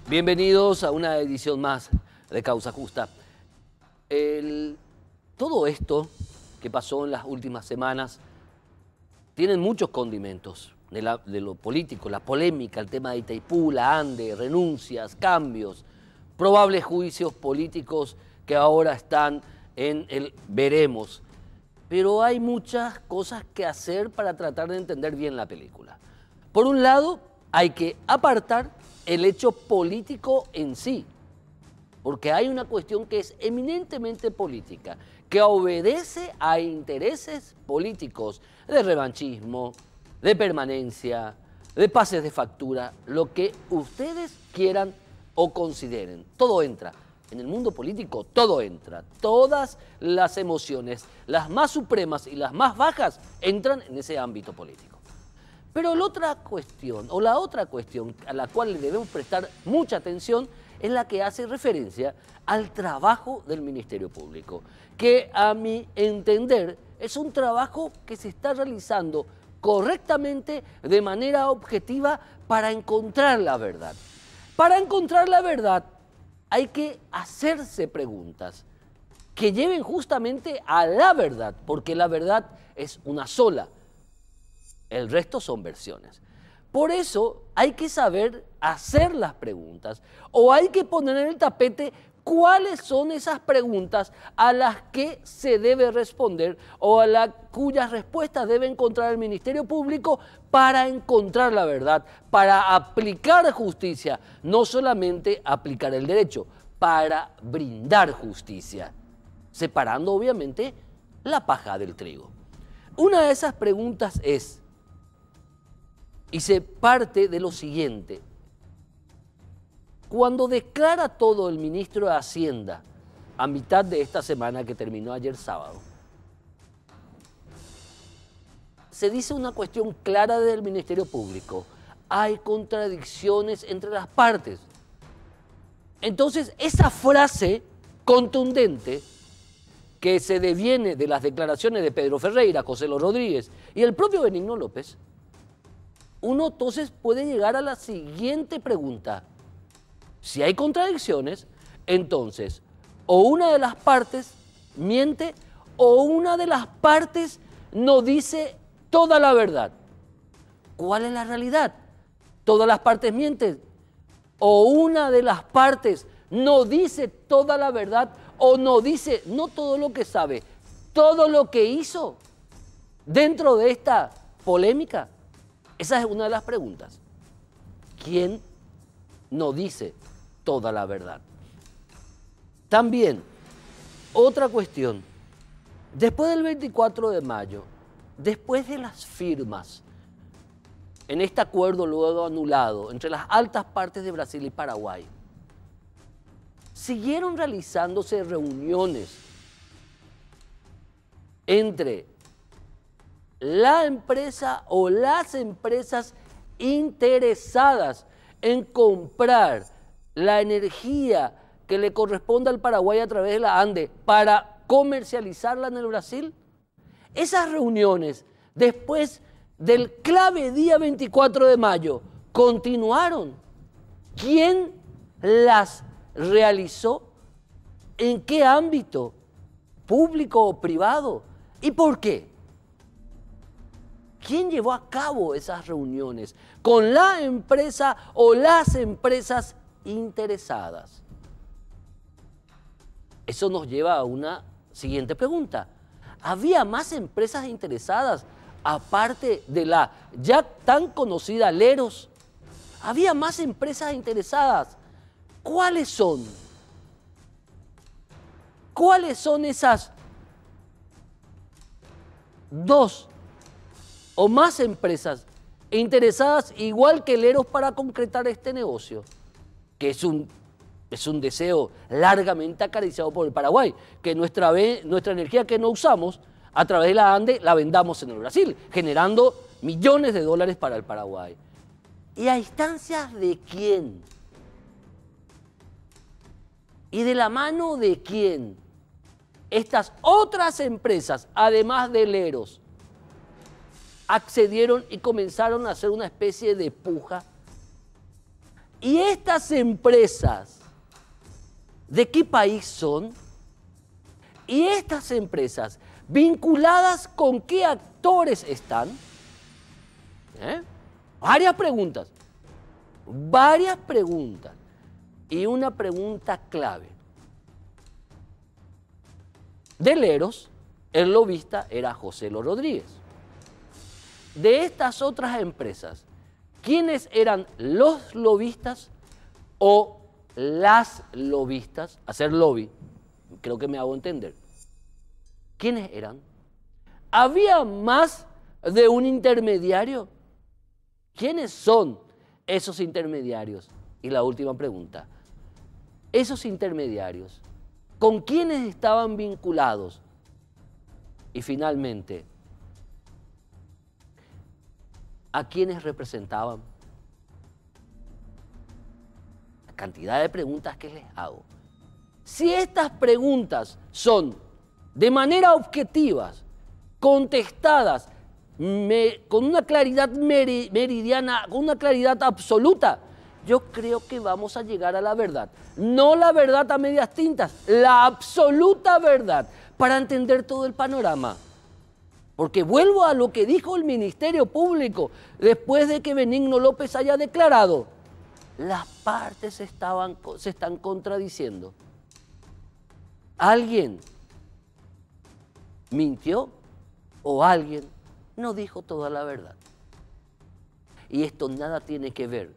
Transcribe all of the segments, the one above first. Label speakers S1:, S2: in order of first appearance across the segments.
S1: Bienvenidos a una edición más de Causa Justa. Todo esto que pasó en las últimas semanas tienen muchos condimentos de lo político, la polémica, el tema de Itaipú, la ANDE, renuncias, cambios, probables juicios políticos que ahora están en el veremos. Pero hay muchas cosas que hacer para tratar de entender bien la película. Por un lado, hay que apartar el hecho político en sí, porque hay una cuestión que es eminentemente política, que obedece a intereses políticos de revanchismo, de permanencia, de pases de factura, lo que ustedes quieran o consideren. Todo entra. En el mundo político todo entra. Todas las emociones, las más supremas y las más bajas, entran en ese ámbito político. Pero la otra cuestión a la cual le debemos prestar mucha atención es la que hace referencia al trabajo del Ministerio Público, que a mi entender es un trabajo que se está realizando correctamente, de manera objetiva, para encontrar la verdad. Para encontrar la verdad hay que hacerse preguntas que lleven justamente a la verdad, porque la verdad es una sola. El resto son versiones. Por eso hay que saber hacer las preguntas o hay que poner en el tapete cuáles son esas preguntas a las que se debe responder o cuyas respuestas debe encontrar el Ministerio Público para encontrar la verdad, para aplicar justicia, no solamente aplicar el derecho, para brindar justicia, separando obviamente la paja del trigo. Una de esas preguntas es, y se parte de lo siguiente: cuando declara todo el ministro de Hacienda a mitad de esta semana que terminó ayer sábado, se dice una cuestión clara del Ministerio Público: hay contradicciones entre las partes. Entonces, esa frase contundente que se deviene de las declaraciones de Pedro Ferreira, José Lo Rodríguez y el propio Benigno López, uno entonces puede llegar a la siguiente pregunta: si hay contradicciones, entonces o una de las partes miente o una de las partes no dice toda la verdad. ¿Cuál es la realidad? ¿Todas las partes mienten? ¿O una de las partes no dice toda la verdad o no dice no todo lo que sabe, todo lo que hizo dentro de esta polémica? Esa es una de las preguntas. ¿Quién no dice toda la verdad? También, otra cuestión. Después del 24 de mayo, después de las firmas en este acuerdo luego anulado entre las altas partes de Brasil y Paraguay, siguieron realizándose reuniones entre la empresa o las empresas interesadas en comprar la energía que le corresponde al Paraguay a través de la ANDE para comercializarla en el Brasil. Esas reuniones, después del clave día 24 de mayo, continuaron. ¿Quién las realizó? ¿En qué ámbito? ¿Público o privado? ¿Y por qué? ¿Quién llevó a cabo esas reuniones con la empresa o las empresas interesadas? Eso nos lleva a una siguiente pregunta. ¿Había más empresas interesadas aparte de la ya tan conocida Leros? ¿Había más empresas interesadas? ¿Cuáles son? ¿Cuáles son esas dos o más empresas interesadas igual que Leros para concretar este negocio? Que es un deseo largamente acariciado por el Paraguay, que nuestra energía que no usamos a través de la ANDE la vendamos en el Brasil, generando millones de dólares para el Paraguay. ¿Y a instancias de quién? ¿Y de la mano de quién? Estas otras empresas, además de Leros, accedieron y comenzaron a hacer una especie de puja ¿Y estas empresas de qué país son? ¿Y estas empresas vinculadas con qué actores están? Varias preguntas. Varias preguntas. Y una pregunta clave. De Leros, el lobista era José Lo Rodríguez. De estas otras empresas, ¿quiénes eran los lobistas o las lobistas? Hacer lobby, creo que me hago entender. ¿Quiénes eran? ¿Había más de un intermediario? ¿Quiénes son esos intermediarios? Y la última pregunta, esos intermediarios, ¿con quiénes estaban vinculados? Y finalmente, ¿a quiénes representaban? La cantidad de preguntas que les hago. Si estas preguntas son de manera objetiva, contestadas con una claridad meridiana, con una claridad absoluta, yo creo que vamos a llegar a la verdad. No la verdad a medias tintas, la absoluta verdad, para entender todo el panorama. Porque vuelvo a lo que dijo el Ministerio Público después de que Benigno López haya declarado. Las partes se están contradiciendo. ¿Alguien mintió o alguien no dijo toda la verdad? Y esto nada tiene que ver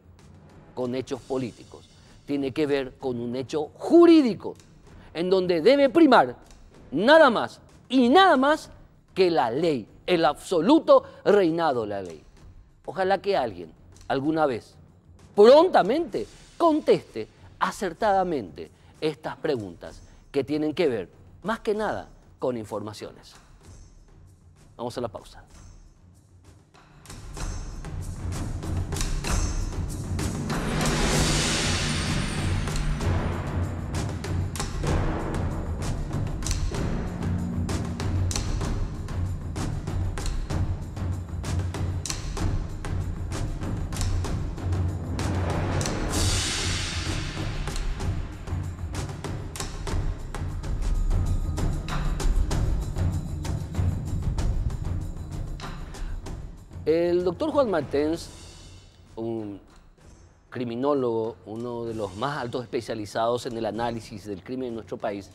S1: con hechos políticos, tiene que ver con un hecho jurídico, en donde debe primar nada más y nada más que la ley, el absoluto reinado de la ley. Ojalá que alguien, alguna vez, prontamente, conteste acertadamente estas preguntas que tienen que ver, más que nada, con informaciones. Vamos a la pausa. El doctor Juan Martens, un criminólogo, uno de los más altos especializados en el análisis del crimen en nuestro país,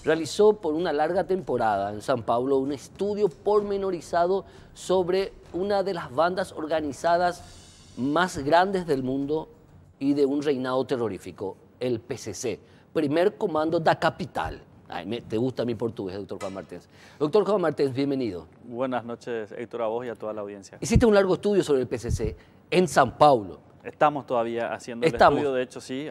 S1: realizó por una larga temporada en San Pablo un estudio pormenorizado sobre una de las bandas organizadas más grandes del mundo y de un reinado terrorífico, el PCC, Primer Comando da Capital. Ay, te gusta mi portugués, doctor Juan Martens. Doctor Juan Martens, bienvenido.
S2: Buenas noches, Héctor, a vos y a toda la audiencia.
S1: Hiciste un largo estudio sobre el PCC en San Paulo.
S2: Estamos todavía haciendo el estudio, de hecho sí,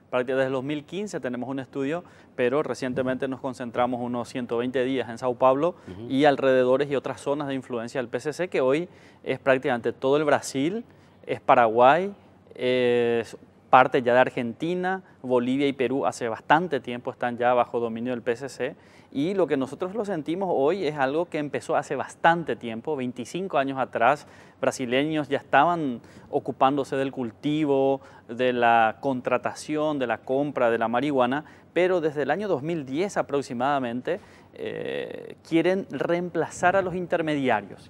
S2: prácticamente desde el 2015 tenemos un estudio, pero recientemente nos concentramos unos 120 días en Sao Paulo y alrededores y otras zonas de influencia del PCC, que hoy es prácticamente todo el Brasil, es Paraguay, es parte ya de Argentina, Bolivia y Perú hace bastante tiempo están ya bajo dominio del PCC, y lo que nosotros lo sentimos hoy es algo que empezó hace bastante tiempo, 25 años atrás. Brasileños ya estaban ocupándose del cultivo, de la contratación, de la compra de la marihuana, pero desde el año 2010 aproximadamente quieren reemplazar a los intermediarios,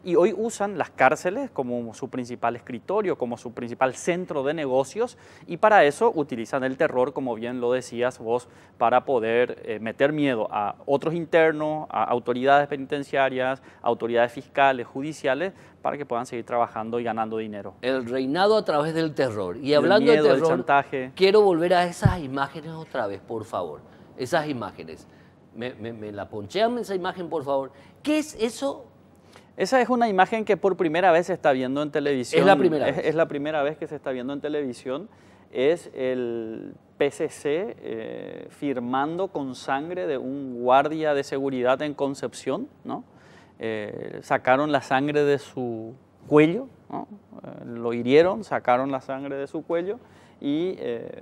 S2: y hoy usan las cárceles como su principal escritorio, como su principal centro de negocios, y para eso utilizan el terror, como bien lo decías vos, para poder meter miedo a otros internos, a autoridades penitenciarias, autoridades fiscales, judiciales, para que puedan seguir trabajando y ganando dinero.
S1: El reinado a través del terror. Y hablando
S2: del
S1: de terror,
S2: chantaje.
S1: Quiero volver a esas imágenes otra vez, por favor. Esas imágenes. Me la ponchean esa imagen, por favor. ¿Qué es eso?
S2: Esa es una imagen que por primera vez se está viendo en televisión.
S1: Es la primera vez.
S2: Es la primera vez que se está viendo en televisión. Es el PCC firmando con sangre de un guardia de seguridad en Concepción, ¿no? Sacaron la sangre de su cuello, ¿no? Lo hirieron, sacaron la sangre de su cuello y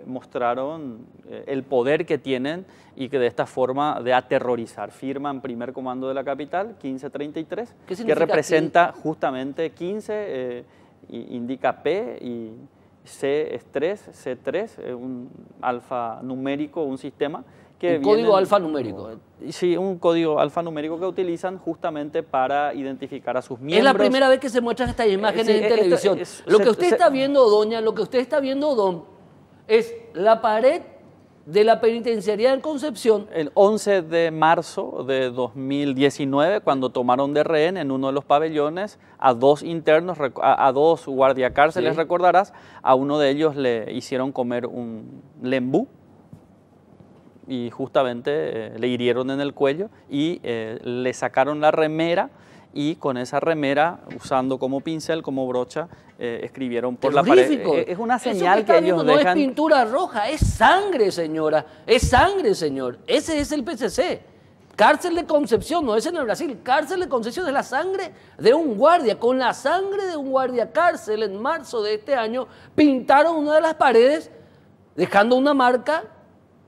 S2: mostraron el poder que tienen y que de esta forma de aterrorizar. Firman Primer Comando de la Capital, 1533, que representa justamente 15 indica P y C es 3, C3, un alfanumérico, un sistema que
S1: un código alfanumérico.
S2: Sí, un código alfanumérico que utilizan justamente para identificar a sus miembros.
S1: Es la primera vez que se muestran estas imágenes en televisión. Lo que usted está viendo, doña, lo que usted está viendo, don, es la pared de la penitenciaría en Concepción.
S2: El 11 de marzo de 2019, cuando tomaron de rehén en uno de los pabellones a 2 internos, a 2 guardiacárceles, sí. Recordarás, a uno de ellos le hicieron comer un lembú y justamente le hirieron en el cuello y le sacaron la remera y con esa remera, usando como pincel, como brocha, escribieron por la pared. Es una señal que ellos dejan.
S1: No es pintura roja, es sangre, señora. Es sangre, señor. Ese es el PCC. Cárcel de Concepción, no es en el Brasil. Cárcel de Concepción es la sangre de un guardia. Con la sangre de un guardia cárcel en marzo de este año, pintaron una de las paredes, dejando una marca.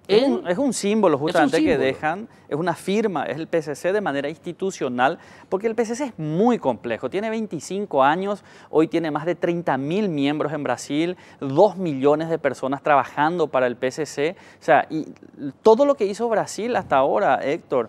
S2: Es un símbolo justamente que dejan, es una firma, es el PCC de manera institucional, porque el PCC es muy complejo, tiene 25 años, hoy tiene más de 30.000 miembros en Brasil, 2 millones de personas trabajando para el PCC, o sea, y todo lo que hizo Brasil hasta ahora, Héctor,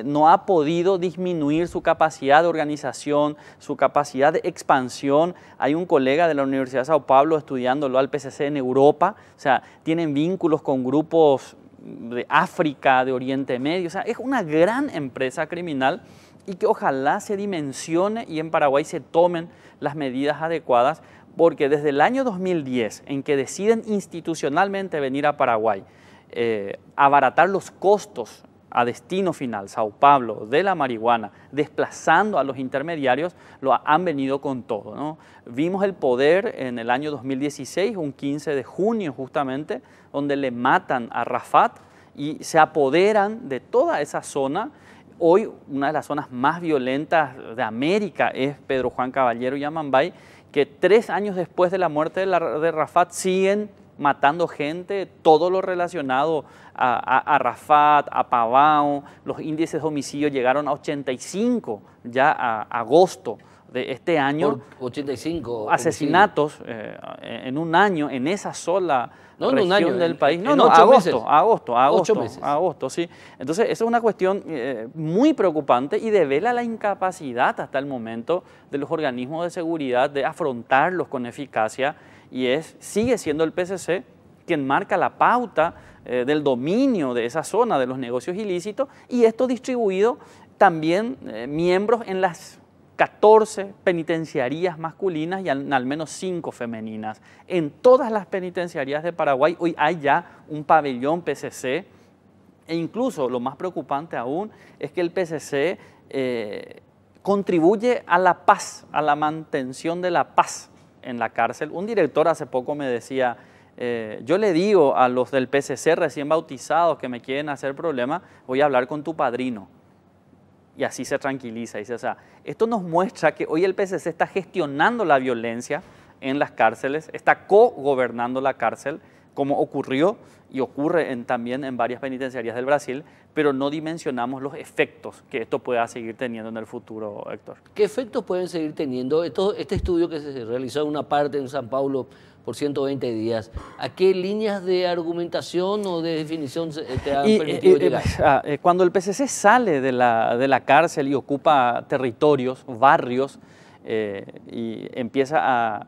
S2: no ha podido disminuir su capacidad de organización, su capacidad de expansión. Hay un colega de la Universidad de Sao Paulo estudiándolo al PCC en Europa, o sea, tienen vínculos con grupos de África, de Oriente Medio, o sea, es una gran empresa criminal y que ojalá se dimensione y en Paraguay se tomen las medidas adecuadas, porque desde el año 2010, en que deciden institucionalmente venir a Paraguay, abaratar los costos a destino final, Sao Paulo, de la marihuana, desplazando a los intermediarios, lo han venido con todo, ¿no? Vimos el poder en el año 2016, un 15 de junio justamente, donde le matan a Rafat y se apoderan de toda esa zona. Hoy una de las zonas más violentas de América es Pedro Juan Caballero y Amambay, que 3 años después de la muerte de Rafat siguen matando gente, todo lo relacionado a Rafat, a Pavão. Los índices de homicidio llegaron a 85 ya a agosto de este año.
S1: Por 85
S2: asesinatos en un año en esa sola región del país.
S1: No, agosto,
S2: agosto, sí. Entonces, esa es una cuestión muy preocupante y devela la incapacidad hasta el momento de los organismos de seguridad de afrontarlos con eficacia, y sigue siendo el PCC quien marca la pauta del dominio de esa zona de los negocios ilícitos, y esto distribuido también miembros en las 14 penitenciarías masculinas y al menos 5 femeninas. En todas las penitenciarías de Paraguay hoy hay ya un pabellón PCC, e incluso lo más preocupante aún es que el PCC contribuye a la paz, a la mantención de la paz en la cárcel. Un director hace poco me decía, yo le digo a los del PCC recién bautizados que me quieren hacer problema, voy a hablar con tu padrino. Y así se tranquiliza. Dice, o sea, esto nos muestra que hoy el PCC está gestionando la violencia en las cárceles, está co-gobernando la cárcel, como ocurrió y ocurre también en varias penitenciarías del Brasil, pero no dimensionamos los efectos que esto pueda seguir teniendo en el futuro, Héctor.
S1: ¿Qué efectos pueden seguir teniendo este estudio que se realizó en una parte en San Paulo por 120 días? ¿A qué líneas de argumentación o de definición te han permitido llegar?
S2: Cuando el PCC sale de la cárcel y ocupa territorios, barrios, y empieza a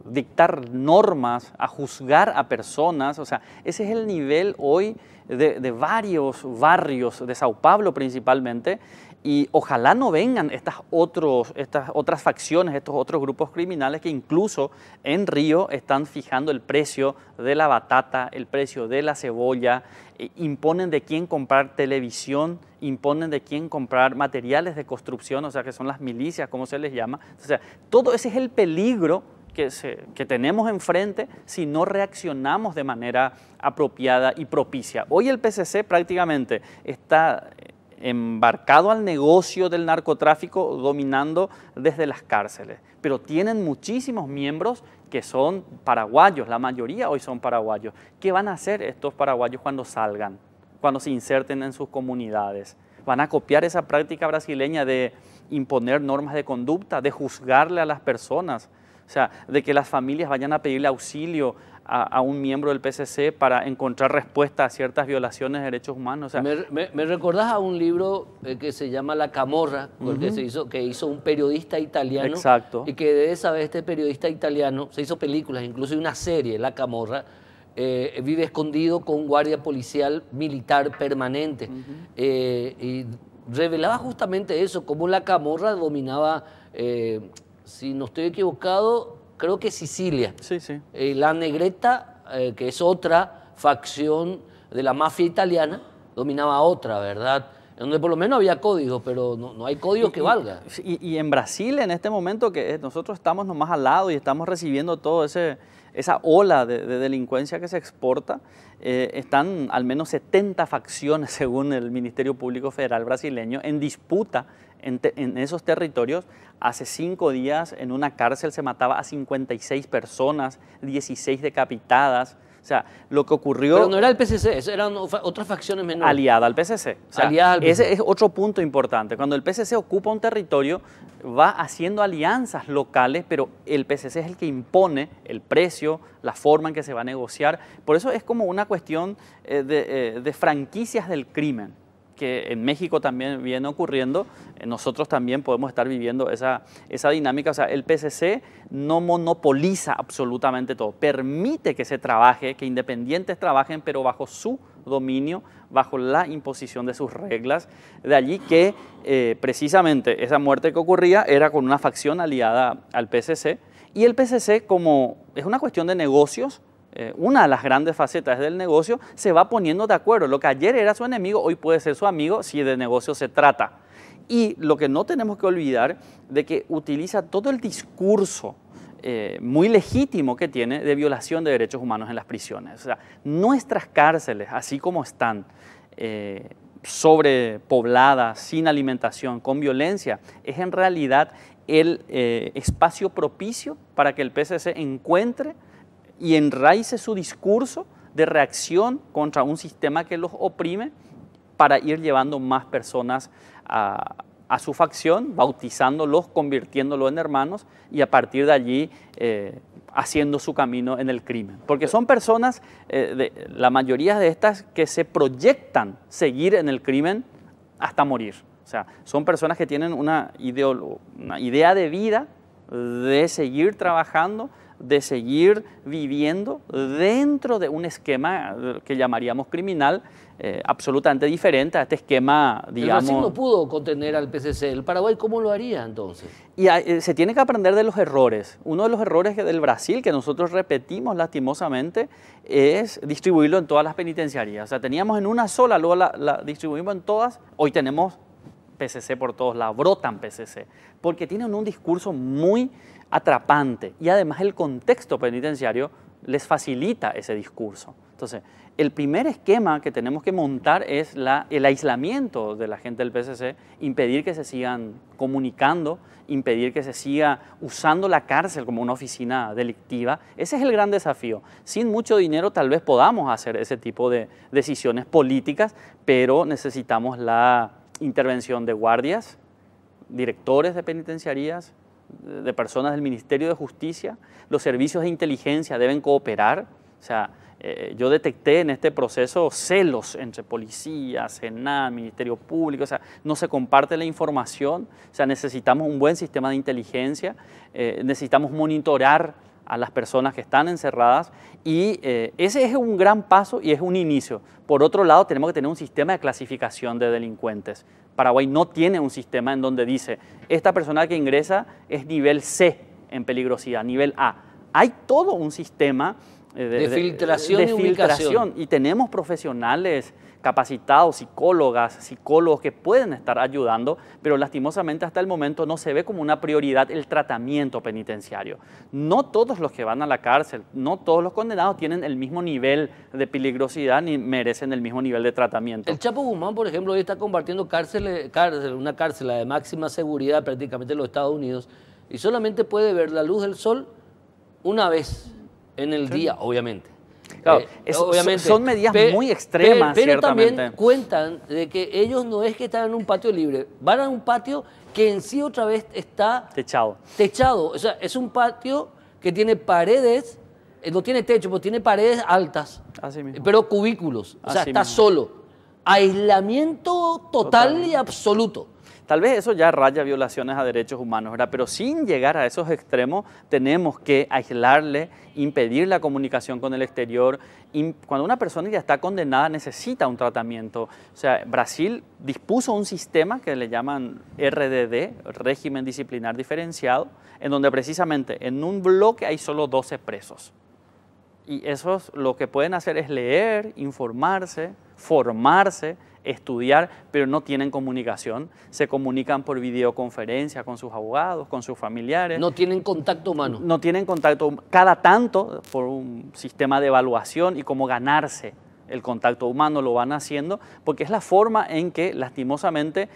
S2: dictar normas, a juzgar a personas, o sea, ese es el nivel hoy de varios barrios de Sao Paulo principalmente, y ojalá no vengan estas otras facciones, estos otros grupos criminales que incluso en Río están fijando el precio de la batata, el precio de la cebolla, imponen de quién comprar televisión, imponen de quién comprar materiales de construcción, o sea, que son las milicias, como se les llama. O sea, todo ese es el peligro que tenemos enfrente si no reaccionamos de manera apropiada y propicia. Hoy el PCC prácticamente está embarcado al negocio del narcotráfico, dominando desde las cárceles, pero tienen muchísimos miembros que son paraguayos, la mayoría hoy son paraguayos. ¿Qué van a hacer estos paraguayos cuando salgan, cuando se inserten en sus comunidades? ¿Van a copiar esa práctica brasileña de imponer normas de conducta, de juzgarle a las personas? O O sea, de que las familias vayan a pedirle auxilio a un miembro del PCC para encontrar respuesta a ciertas violaciones de derechos humanos. O sea,
S1: me recordás a un libro que se llama La Camorra, que hizo un periodista italiano.
S2: Exacto.
S1: Y que de esa vez este periodista italiano, se hizo películas, incluso una serie, La Camorra, vive escondido con un guardia policial militar permanente. Y revelaba justamente eso, cómo la Camorra dominaba, si no estoy equivocado, creo que Sicilia.
S2: Sí, sí.
S1: La Negreta, que es otra facción de la mafia italiana, dominaba otra, ¿verdad? Donde por lo menos había códigos, pero no hay código que valga.
S2: Y en Brasil, en este momento, que nosotros estamos nomás al lado y estamos recibiendo todo esa ola de delincuencia que se exporta, están al menos 70 facciones, según el Ministerio Público Federal brasileño, en disputa en esos territorios. Hace 5 días en una cárcel se mataba a 56 personas, 16 decapitadas. O sea, lo que ocurrió...
S1: Pero no era el PCC, eran otras facciones menores.
S2: Aliada al PCC. O sea,
S1: aliada al PCC.
S2: Ese es otro punto importante. Cuando el PCC ocupa un territorio, va haciendo alianzas locales, pero el PCC es el que impone el precio, la forma en que se va a negociar. Por eso es como una cuestión de franquicias del crimen, que en México también viene ocurriendo. Nosotros también podemos estar viviendo esa dinámica. O sea, el PCC no monopoliza absolutamente todo, permite que se trabaje, que independientes trabajen, pero bajo su dominio, bajo la imposición de sus reglas. De allí que precisamente esa muerte que ocurría era con una facción aliada al PCC, y el PCC, como es una cuestión de negocios, una de las grandes facetas del negocio, se va poniendo de acuerdo. Lo que ayer era su enemigo, hoy puede ser su amigo si de negocio se trata. Y lo que no tenemos que olvidar de que utiliza todo el discurso muy legítimo que tiene de violación de derechos humanos en las prisiones. O sea, nuestras cárceles, así como están, sobrepobladas, sin alimentación, con violencia, es en realidad el espacio propicio para que el PCC encuentre y enraice su discurso de reacción contra un sistema que los oprime, para ir llevando más personas a su facción, bautizándolos, convirtiéndolos en hermanos, y a partir de allí haciendo su camino en el crimen. Porque son personas, la mayoría de estas, que se proyectan seguir en el crimen hasta morir. O sea, son personas que tienen una idea de vida, de seguir trabajando, de seguir viviendo dentro de un esquema que llamaríamos criminal, absolutamente diferente a este esquema, digamos...
S1: El Brasil no pudo contener al PCC. ¿El Paraguay cómo lo haría entonces?
S2: Y se tiene que aprender de los errores. Uno de los errores del Brasil, que nosotros repetimos lastimosamente, es distribuirlo en todas las penitenciarías. O sea, teníamos en una sola, luego la distribuimos en todas. Hoy tenemos PCC por todos lados, brotan PCC, porque tienen un discurso muy atrapante, y además el contexto penitenciario les facilita ese discurso. Entonces, el primer esquema que tenemos que montar es el aislamiento de la gente del PCC, impedir que se sigan comunicando, impedir que se siga usando la cárcel como una oficina delictiva. Ese es el gran desafío. Sin mucho dinero tal vez podamos hacer ese tipo de decisiones políticas, pero necesitamos la intervención de guardias, directores de penitenciarías, de personas del Ministerio de Justicia. Los servicios de inteligencia deben cooperar. O sea, yo detecté en este proceso celos entre policía, SENAC, Ministerio Público. O sea, no se comparte la información. O sea, necesitamos un buen sistema de inteligencia, necesitamos monitorar a las personas que están encerradas, y ese es un gran paso y es un inicio. Por otro lado, tenemos que tener un sistema de clasificación de delincuentes. Paraguay no tiene un sistema en donde dice, esta persona que ingresa es nivel C en peligrosidad, nivel A. Hay todo un sistema
S1: de filtración y ubicación.
S2: Y tenemos profesionales capacitados, psicólogos que pueden estar ayudando, pero lastimosamente hasta el momento no se ve como una prioridad el tratamiento penitenciario. No todos los que van a la cárcel, no todos los condenados tienen el mismo nivel de peligrosidad ni merecen el mismo nivel de tratamiento.
S1: El Chapo Guzmán, por ejemplo, hoy está compartiendo una cárcel de máxima seguridad prácticamente en los Estados Unidos, y solamente puede ver la luz del sol una vez en el día, obviamente.
S2: Claro, obviamente, son medidas muy extremas,
S1: pero también cuentan de que ellos no es que están en un patio libre, van a un patio que en sí otra vez está
S2: techado.
S1: O sea, es un patio que tiene paredes, no tiene techo, pero tiene paredes altas,
S2: Así mismo.
S1: pero cubículos, o sea,
S2: Así
S1: está
S2: mismo.
S1: solo. Aislamiento total y absoluto.
S2: Tal vez eso ya raya violaciones a derechos humanos, ¿verdad? Pero sin llegar a esos extremos, tenemos que aislarle, impedir la comunicación con el exterior. Cuando una persona ya está condenada, necesita un tratamiento. O sea, Brasil dispuso un sistema que le llaman RDD, Régimen Disciplinar Diferenciado, en donde precisamente en un bloque hay solo 12 presos. Y esos lo que pueden hacer es leer, informarse, formarse, estudiar, pero no tienen comunicación. Se comunican por videoconferencia con sus abogados, con sus familiares.
S1: No tienen contacto humano.
S2: No tienen contacto cada tanto por un sistema de evaluación y cómo ganarse el contacto humano lo van haciendo, porque es la forma en que lastimosamente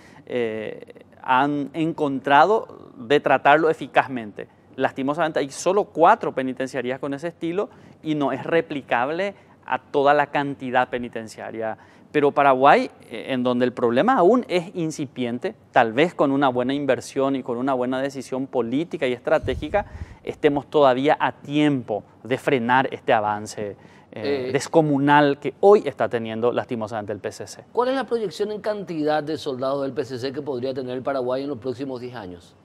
S2: han encontrado de tratarlo eficazmente. Lastimosamente hay solo 4 penitenciarías con ese estilo y no es replicable a toda la cantidad penitenciaria. Pero Paraguay, en donde el problema aún es incipiente, tal vez con una buena inversión y con una buena decisión política y estratégica, estemos todavía a tiempo de frenar este avance descomunal que hoy está teniendo lastimosamente el PCC.
S1: ¿Cuál es la proyección en cantidad de soldados del PCC que podría tener el Paraguay en los próximos 10 años?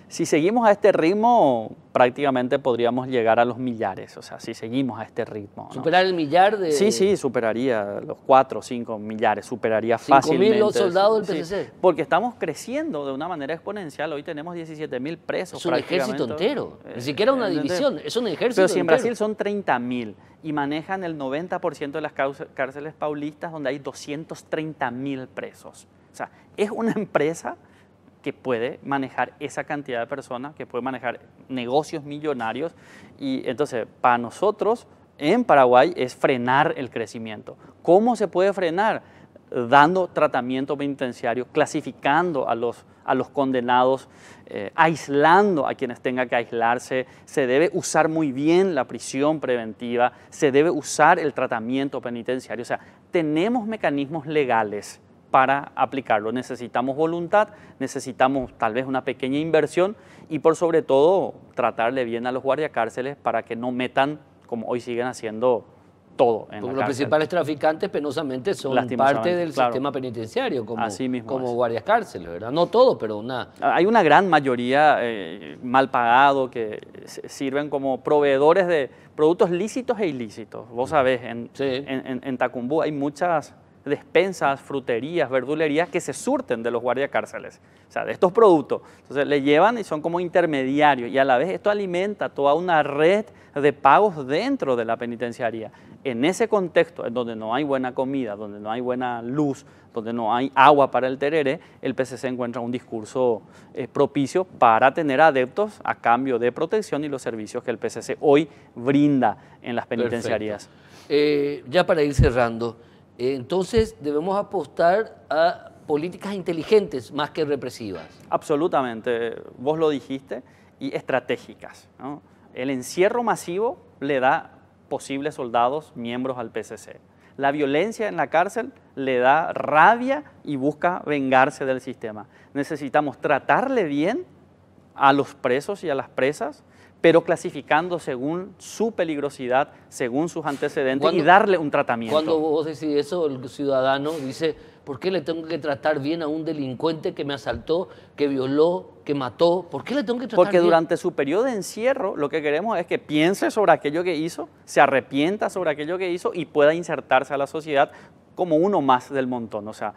S2: Si seguimos a este ritmo, prácticamente podríamos llegar a los millares, o sea, si seguimos a este ritmo, ¿no?
S1: ¿Superar el millar de...?
S2: Sí, superaría los 4 o 5 millares, superaría fácilmente.
S1: ¿5.000 soldados del PCC?
S2: Sí, porque estamos creciendo de una manera exponencial, hoy tenemos 17.000 presos.
S1: Es un ejército entero, ni siquiera una división, es un ejército entero.
S2: Pero si en Brasil son 30.000 y manejan el 90% de las cárceles paulistas donde hay 230.000 presos. O sea, es una empresa que puede manejar esa cantidad de personas, que puede manejar negocios millonarios. Y entonces, para nosotros, en Paraguay, es frenar el crecimiento. ¿Cómo se puede frenar? Dando tratamiento penitenciario, clasificando a los condenados, aislando a quienes tengan que aislarse. Se debe usar muy bien la prisión preventiva, se debe usar el tratamiento penitenciario. O sea, tenemos mecanismos legales para aplicarlo. Necesitamos voluntad, necesitamos tal vez una pequeña inversión y por sobre todo tratarle bien a los guardiacárceles para que no metan, como hoy siguen haciendo, todo en la cárcel.
S1: Los principales traficantes penosamente son parte del sistema penitenciario, como guardias cárceles, ¿verdad? No todo, pero una...
S2: Hay una gran mayoría mal pagado que sirven como proveedores de productos lícitos e ilícitos. Vos sabés, en Tacumbú hay muchas despensas, fruterías, verdulerías que se surten de los guardiacárceles, o sea, de estos productos. Entonces le llevan y son como intermediarios y a la vez esto alimenta toda una red de pagos dentro de la penitenciaría. En ese contexto, en donde no hay buena comida, donde no hay buena luz, donde no hay agua para el tereré, el PCC encuentra un discurso propicio para tener adeptos a cambio de protección y los servicios que el PCC hoy brinda en las penitenciarías.
S1: Ya para ir cerrando, entonces debemos apostar a políticas inteligentes más que represivas.
S2: Absolutamente, vos lo dijiste, y estratégicas, ¿no? El encierro masivo le da posibles soldados miembros al PCC. La violencia en la cárcel le da rabia y busca vengarse del sistema. Necesitamos tratarle bien a los presos y a las presas, pero clasificando según su peligrosidad, según sus antecedentes y darle un tratamiento.
S1: Cuando vos decís eso, el ciudadano dice, ¿por qué le tengo que tratar bien a un delincuente que me asaltó, que violó, que mató? ¿Por qué le tengo que tratar bien?
S2: Porque durante su periodo de encierro lo que queremos es que piense sobre aquello que hizo, se arrepienta sobre aquello que hizo y pueda insertarse a la sociedad como uno más del montón. O sea,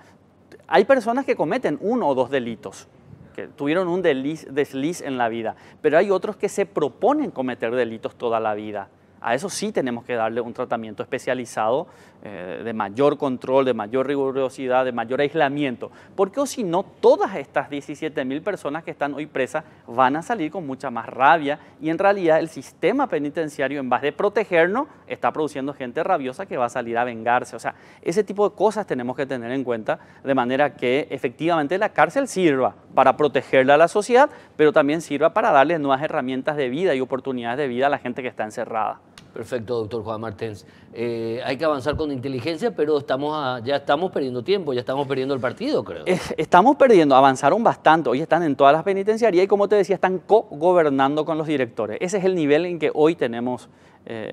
S2: hay personas que cometen 1 o 2 delitos, que tuvieron un desliz en la vida, pero hay otros que se proponen cometer delitos toda la vida. A eso sí tenemos que darle un tratamiento especializado, de mayor control, de mayor rigurosidad, de mayor aislamiento, porque o si no, todas estas 17.000 personas que están hoy presas van a salir con mucha más rabia y en realidad el sistema penitenciario, en vez de protegernos, está produciendo gente rabiosa que va a salir a vengarse. O sea, ese tipo de cosas tenemos que tener en cuenta de manera que efectivamente la cárcel sirva para protegerla a la sociedad, pero también sirva para darle nuevas herramientas de vida y oportunidades de vida a la gente que está encerrada.
S1: Perfecto, doctor Juan Martens. Hay que avanzar con inteligencia, pero ya estamos perdiendo tiempo, ya estamos perdiendo el partido, creo.
S2: Estamos perdiendo, avanzaron bastante. Hoy están en todas las penitenciarías y, como te decía, están co-gobernando con los directores. Ese es el nivel en que hoy tenemos.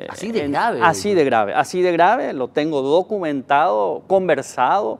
S1: Así de grave.
S2: Así de grave, así de grave. Lo tengo documentado, conversado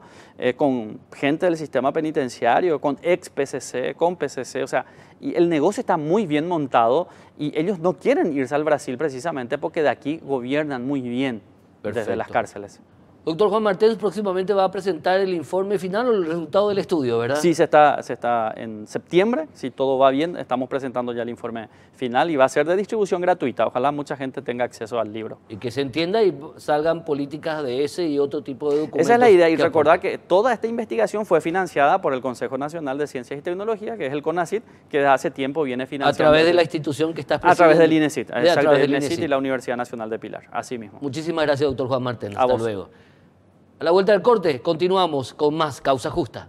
S2: con gente del sistema penitenciario, con ex-PCC, con PCC, o sea, y el negocio está muy bien montado y ellos no quieren irse al Brasil precisamente porque de aquí gobiernan muy bien. Perfecto. Desde las cárceles.
S1: Doctor Juan Martens próximamente va a presentar el informe final o el resultado del estudio, ¿verdad?
S2: Sí, se está en septiembre, si todo va bien, estamos presentando ya el informe final y va a ser de distribución gratuita. Ojalá mucha gente tenga acceso al libro.
S1: Y que se entienda y salgan políticas de ese y otro tipo de documentos.
S2: Esa es la idea, y recordar que toda esta investigación fue financiada por el Consejo Nacional de Ciencias y Tecnología, que es el CONACYT, que desde hace tiempo viene financiando.
S1: A través de la institución que está
S2: presidiendo. A través del INECYT, a través del INECYT y la Universidad Nacional de Pilar, así mismo.
S1: Muchísimas gracias, doctor Juan Martens. Hasta luego. A la vuelta del corte, continuamos con más Causa Justa.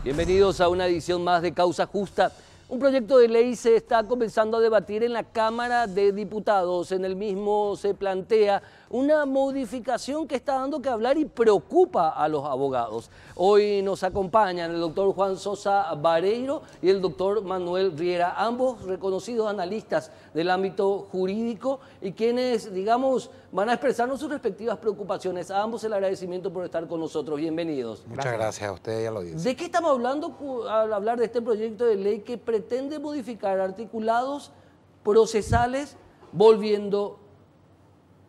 S1: Bienvenidos a una edición más de Causa Justa. Un proyecto de ley se está comenzando a debatir en la Cámara de Diputados. En el mismo se plantea una modificación que está dando que hablar y preocupa a los abogados. Hoy nos acompañan el doctor Juan Sosa Vareiro y el doctor Manuel Riera, ambos reconocidos analistas del ámbito jurídico y quienes, digamos, van a expresarnos sus respectivas preocupaciones. A ambos el agradecimiento por estar con nosotros. Bienvenidos.
S3: Muchas gracias a usted y a la audiencia.
S1: ¿De qué estamos hablando al hablar de este proyecto de ley que pretende modificar articulados procesales volviendo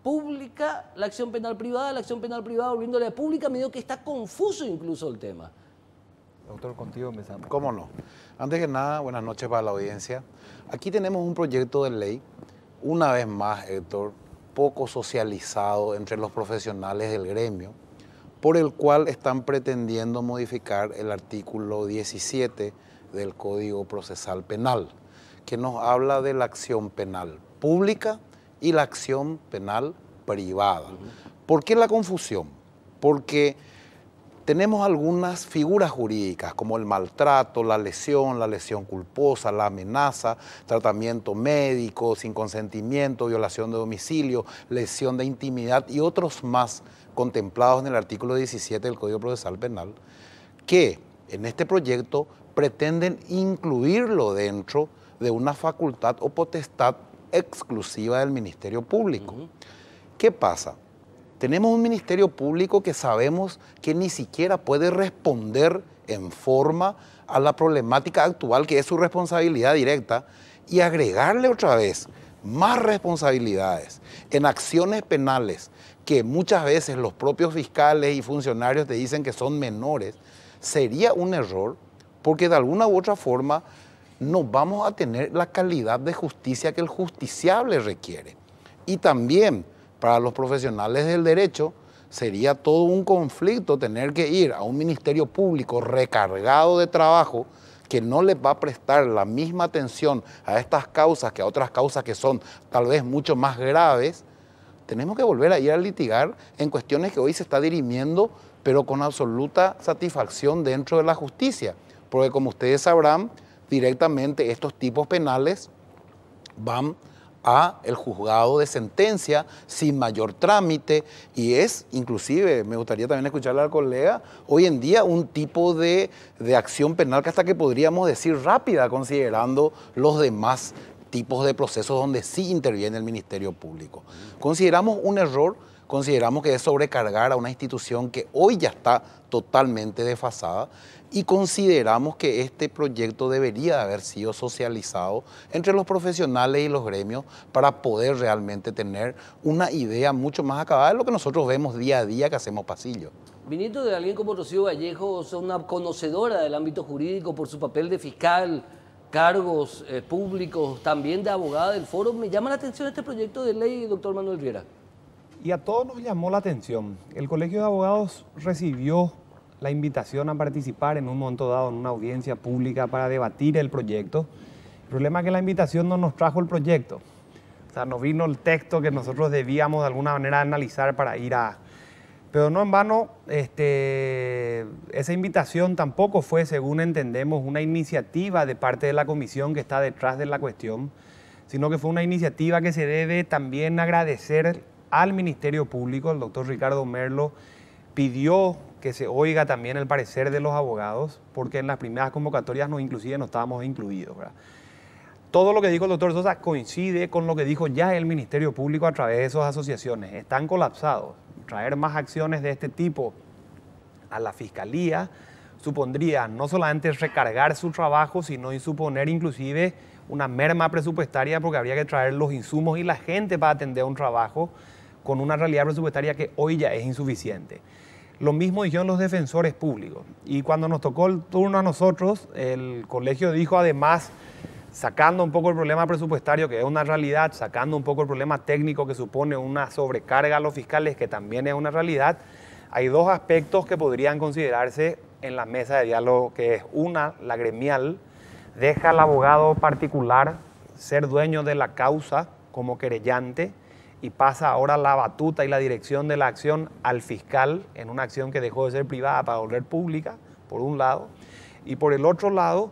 S1: pública la acción penal privada volviéndole pública, medio que está confuso incluso el tema?
S3: Doctor, contigo empezamos. ¿Cómo no? Antes que nada, buenas noches para la audiencia. Aquí tenemos un proyecto de ley, una vez más, Héctor, poco socializado entre los profesionales del gremio, por el cual están pretendiendo modificar el artículo 17 del Código Procesal Penal, que nos habla de la acción penal pública y la acción penal privada. ¿Por qué la confusión? Porque tenemos algunas figuras jurídicas como el maltrato, la lesión culposa, la amenaza, tratamiento médico sin consentimiento, violación de domicilio, lesión de intimidad y otros más contemplados en el artículo 17 del Código Procesal Penal, que en este proyecto pretenden incluirlo dentro de una facultad o potestad exclusiva del Ministerio Público. ¿Qué pasa? Tenemos un Ministerio Público que sabemos que ni siquiera puede responder en forma a la problemática actual, que es su responsabilidad directa, y agregarle otra vez más responsabilidades en acciones penales que muchas veces los propios fiscales y funcionarios te dicen que son menores, sería un error, porque de alguna u otra forma no vamos a tener la calidad de justicia que el justiciable requiere. Y también para los profesionales del derecho sería todo un conflicto tener que ir a un ministerio público recargado de trabajo que no les va a prestar la misma atención a estas causas que a otras causas que son tal vez mucho más graves. Tenemos que volver a ir a litigar en cuestiones que hoy se está dirimiendo, pero con absoluta satisfacción dentro de la justicia. Porque como ustedes sabrán, directamente estos tipos penales van a el juzgado de sentencia sin mayor trámite y es, inclusive, me gustaría también escucharle al colega, hoy en día un tipo de acción penal que hasta que podríamos decir rápida, considerando los demás tipos de procesos donde sí interviene el Ministerio Público. Consideramos un error consideramos que es sobrecargar a una institución que hoy ya está totalmente desfasada y consideramos que este proyecto debería haber sido socializado entre los profesionales y los gremios para poder realmente tener una idea mucho más acabada de lo que nosotros vemos día a día que hacemos pasillo.
S1: Viniendo de alguien como Rocío Vallejo, sos una conocedora del ámbito jurídico por su papel de fiscal, cargos públicos, también de abogada del foro. Me llama la atención este proyecto de ley, doctor Manuel Riera.
S4: Y a todos nos llamó la atención. El Colegio de Abogados recibió la invitación a participar en un momento dado en una audiencia pública para debatir el proyecto. El problema es que la invitación no nos trajo el proyecto. O sea, nos vino el texto que nosotros debíamos de alguna manera analizar para ir a... Pero no en vano, esa invitación tampoco fue, según entendemos, una iniciativa de parte de la comisión que está detrás de la cuestión, sino que fue una iniciativa que se debe también agradecer al Ministerio Público. El doctor Ricardo Merlo pidió que se oiga también el parecer de los abogados, porque en las primeras convocatorias inclusive no estábamos incluidos, ¿verdad? Todo lo que dijo el doctor Sosa coincide con lo que dijo ya el Ministerio Público a través de sus asociaciones. Están colapsados. Traer más acciones de este tipo a la Fiscalía supondría no solamente recargar su trabajo, sino suponer inclusive una merma presupuestaria, porque habría que traer los insumos y la gente para atender un trabajo con una realidad presupuestaria que hoy ya es insuficiente. Lo mismo dijeron los defensores públicos. Y cuando nos tocó el turno a nosotros, el colegio dijo además, sacando un poco el problema presupuestario, que es una realidad, sacando un poco el problema técnico que supone una sobrecarga a los fiscales, que también es una realidad, hay dos aspectos que podrían considerarse en la mesa de diálogo, que es una, la gremial, deja al abogado particular ser dueño de la causa como querellante y pasa ahora la batuta y la dirección de la acción al fiscal en una acción que dejó de ser privada para volver pública, por un lado, y por el otro lado,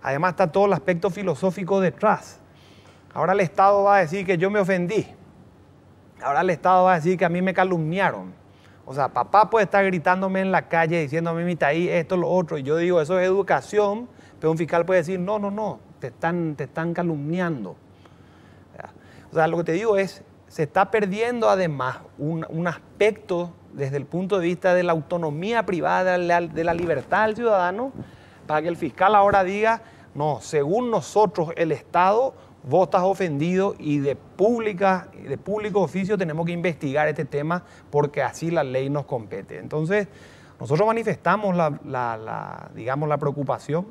S4: además está todo el aspecto filosófico detrás. Ahora el Estado va a decir que yo me ofendí. Ahora el Estado va a decir que a mí me calumniaron. O sea, papá puede estar gritándome en la calle, diciéndome, mita ahí, esto, lo otro. Y yo digo, eso es educación, pero un fiscal puede decir, no, no, no, te están calumniando. O sea, lo que te digo es, se está perdiendo además un aspecto desde el punto de vista de la autonomía privada, de la libertad del ciudadano, para que el fiscal ahora diga, no, según nosotros, el Estado, vos estás ofendido y de público oficio tenemos que investigar este tema porque así la ley nos compete. Entonces, nosotros manifestamos digamos, la preocupación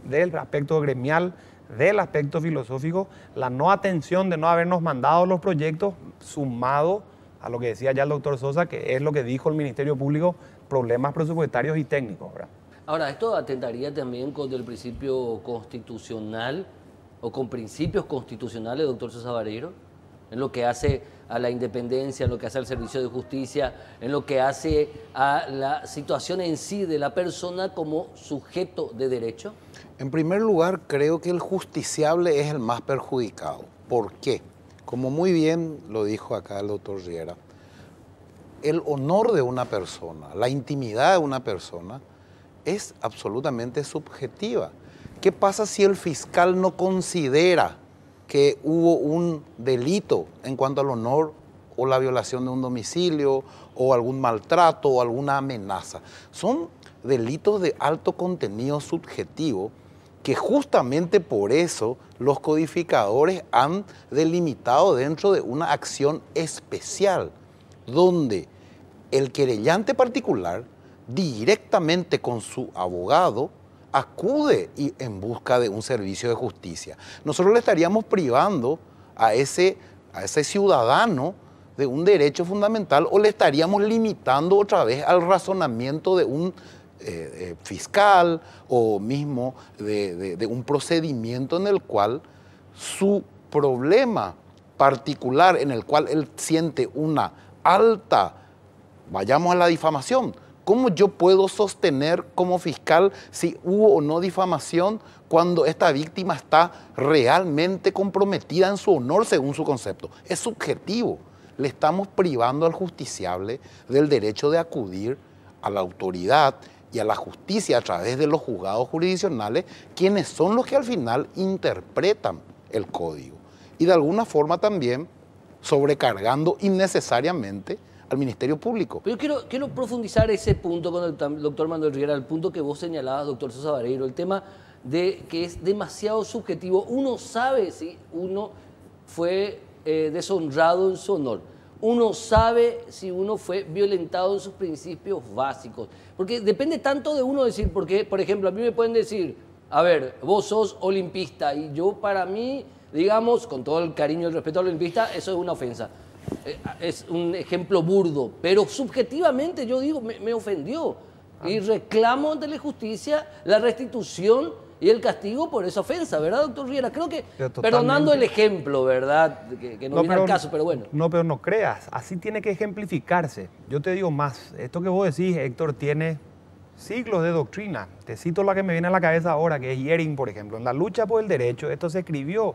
S4: del aspecto gremial, del aspecto filosófico, la no atención de no habernos mandado los proyectos, sumado a lo que decía ya el doctor Sosa, que es lo que dijo el Ministerio Público, problemas presupuestarios y técnicos, ¿verdad?
S1: Ahora, ¿esto atentaría también con el principio constitucional o con principios constitucionales, doctor Sosa Vareiro? En lo que hace a la independencia, en lo que hace al servicio de justicia, en lo que hace a la situación en sí de la persona como sujeto de derecho?
S3: En primer lugar, creo que el justiciable es el más perjudicado. ¿Por qué? Como muy bien lo dijo acá el doctor Riera, el honor de una persona, la intimidad de una persona, es absolutamente subjetiva. ¿Qué pasa si el fiscal no considera que hubo un delito en cuanto al honor o la violación de un domicilio o algún maltrato o alguna amenaza? Son delitos de alto contenido subjetivo que justamente por eso los codificadores han delimitado dentro de una acción especial, donde el querellante particular directamente con su abogado acude en busca de un servicio de justicia. Nosotros le estaríamos privando a ese ciudadano de un derecho fundamental o le estaríamos limitando otra vez al razonamiento de un fiscal o mismo de un procedimiento en el cual su problema particular, en el cual él siente una alta, vayamos a la difamación. ¿Cómo yo puedo sostener como fiscal si hubo o no difamación cuando esta víctima está realmente comprometida en su honor según su concepto? Es subjetivo. Le estamos privando al justiciable del derecho de acudir a la autoridad y a la justicia a través de los juzgados jurisdiccionales, quienes son los que al final interpretan el código. Y de alguna forma también sobrecargando innecesariamente al Ministerio Público.
S1: Pero quiero profundizar ese punto con el doctor Manuel Riera, el punto que vos señalabas, doctor Sosa Vareiro, el tema de que es demasiado subjetivo. Uno sabe si uno fue deshonrado en su honor. Uno sabe si uno fue violentado en sus principios básicos. Porque depende tanto de uno decir, porque, por ejemplo, a mí me pueden decir, a ver, vos sos olimpista y yo para mí, digamos, con todo el cariño y el respeto al olimpista, eso es una ofensa. Es un ejemplo burdo, pero subjetivamente yo digo, me ofendió. Y reclamo ante la justicia la restitución y el castigo por esa ofensa, ¿verdad, doctor Riera? Creo que, perdonando el ejemplo, ¿verdad? Que no viene al caso, pero bueno.
S4: No, pero no creas, así tiene que ejemplificarse. Yo te digo más, esto que vos decís, Héctor, tiene siglos de doctrina. Te cito la que me viene a la cabeza ahora, que es Yering, por ejemplo. En la lucha por el derecho, esto se escribió.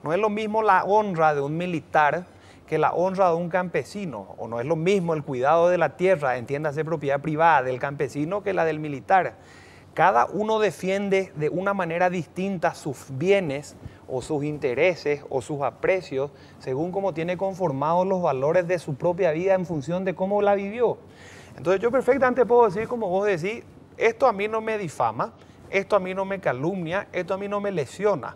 S4: No es lo mismo la honra de un militar que la honra de un campesino, o no es lo mismo el cuidado de la tierra, entiéndase propiedad privada del campesino, que la del militar. Cada uno defiende de una manera distinta sus bienes o sus intereses o sus aprecios según cómo tiene conformados los valores de su propia vida en función de cómo la vivió. Entonces yo perfectamente puedo decir, como vos decís, esto a mí no me difama, esto a mí no me calumnia, esto a mí no me lesiona.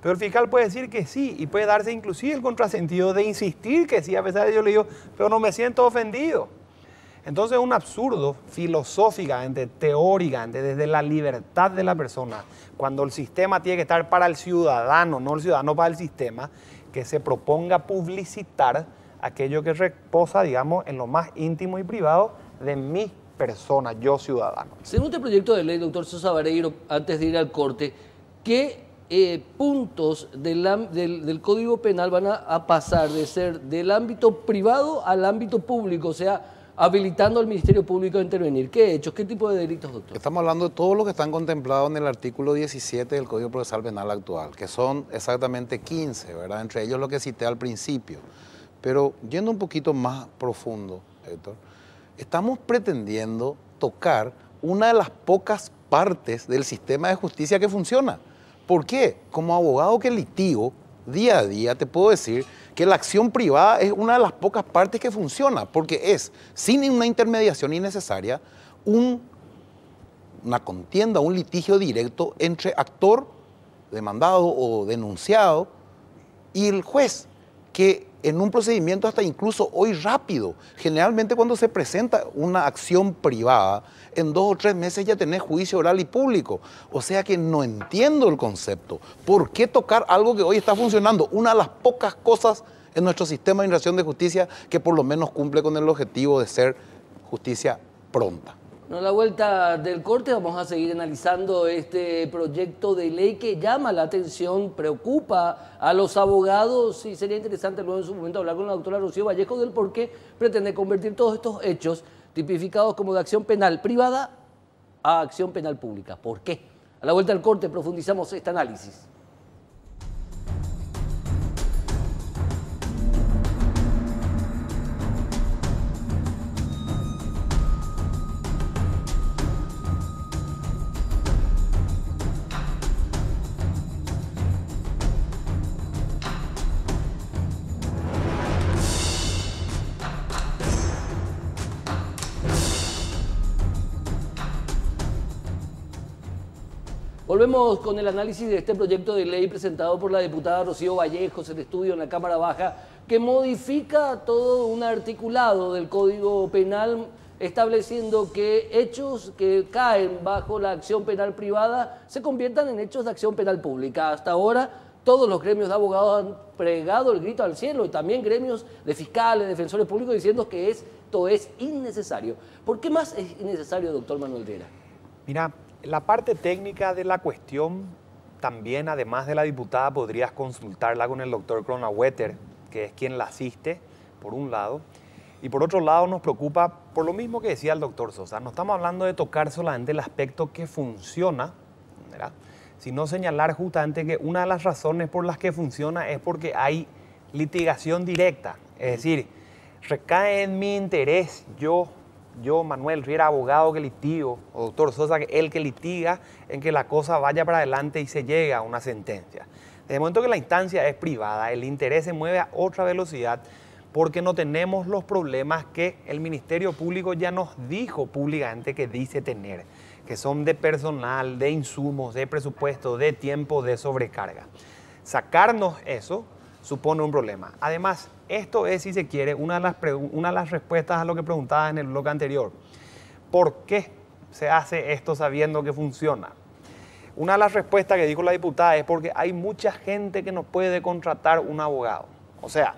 S4: Pero el fiscal puede decir que sí y puede darse inclusive el contrasentido de insistir que sí, a pesar de que yo le digo, pero no me siento ofendido. Entonces es un absurdo filosóficamente, teóricamente, desde la libertad de la persona, cuando el sistema tiene que estar para el ciudadano, no el ciudadano para el sistema, que se proponga publicitar aquello que reposa, digamos, en lo más íntimo y privado de mi persona, yo ciudadano.
S1: Según este proyecto de ley, doctor Sosa Vareiro, antes de ir al corte, ¿qué puntos del Código Penal van a pasar de ser del ámbito privado al ámbito público? O sea, habilitando al Ministerio Público a intervenir. ¿Qué hechos? ¿Qué tipo de delitos, doctor?
S3: Estamos hablando de todo lo que están contemplados en el artículo 17 del Código Procesal Penal actual, que son exactamente 15, ¿verdad? Entre ellos lo que cité al principio. Pero yendo un poquito más profundo, Héctor, estamos pretendiendo tocar una de las pocas partes del sistema de justicia que funciona. ¿Por qué? Como abogado que litigo día a día, te puedo decir que la acción privada es una de las pocas partes que funciona, porque es, sin una intermediación innecesaria, una contienda, un litigio directo entre actor, demandado o denunciado, y el juez, que en un procedimiento hasta incluso hoy rápido, generalmente cuando se presenta una acción privada, en 2 o 3 meses ya tenés juicio oral y público. O sea que no entiendo el concepto. ¿Por qué tocar algo que hoy está funcionando? Una de las pocas cosas en nuestro sistema de administración de justicia que por lo menos cumple con el objetivo de ser justicia pronta.
S1: A la vuelta del corte vamos a seguir analizando este proyecto de ley que llama la atención, preocupa a los abogados, y sería interesante luego en su momento hablar con la doctora Rocío Vallejo del por qué pretende convertir todos estos hechos tipificados como de acción penal privada a acción penal pública. ¿Por qué? A la vuelta del corte profundizamos este análisis. Volvemos con el análisis de este proyecto de ley presentado por la diputada Rocío Vallejos en estudio en la Cámara Baja, que modifica todo un articulado del Código Penal estableciendo que hechos que caen bajo la acción penal privada se conviertan en hechos de acción penal pública. Hasta ahora todos los gremios de abogados han pregado el grito al cielo y también gremios de fiscales, defensores públicos diciendo que esto es innecesario. ¿Por qué más es innecesario, doctor Manuel Riera?
S4: Mira, la parte técnica de la cuestión también, además de la diputada, podrías consultarla con el doctor Cronaueter, que es quien la asiste, por un lado. Y por otro lado nos preocupa, por lo mismo que decía el doctor Sosa, no estamos hablando de tocar solamente el aspecto que funciona, ¿verdad?, sino señalar justamente que una de las razones por las que funciona es porque hay litigación directa. Es decir, recae en mi interés, yo Manuel Riera, abogado que litigo, o doctor Sosa, el que litiga, en que la cosa vaya para adelante y se llegue a una sentencia. Desde el momento que la instancia es privada, el interés se mueve a otra velocidad, porque no tenemos los problemas que el Ministerio Público ya nos dijo públicamente que dice tener, que son de personal, de insumos, de presupuesto, de tiempo, de sobrecarga. Sacarnos eso supone un problema. Además, esto es, si se quiere, una de las respuestas a lo que preguntaba en el bloque anterior. ¿Por qué se hace esto sabiendo que funciona? Una de las respuestas que dijo la diputada es porque hay mucha gente que no puede contratar un abogado. O sea,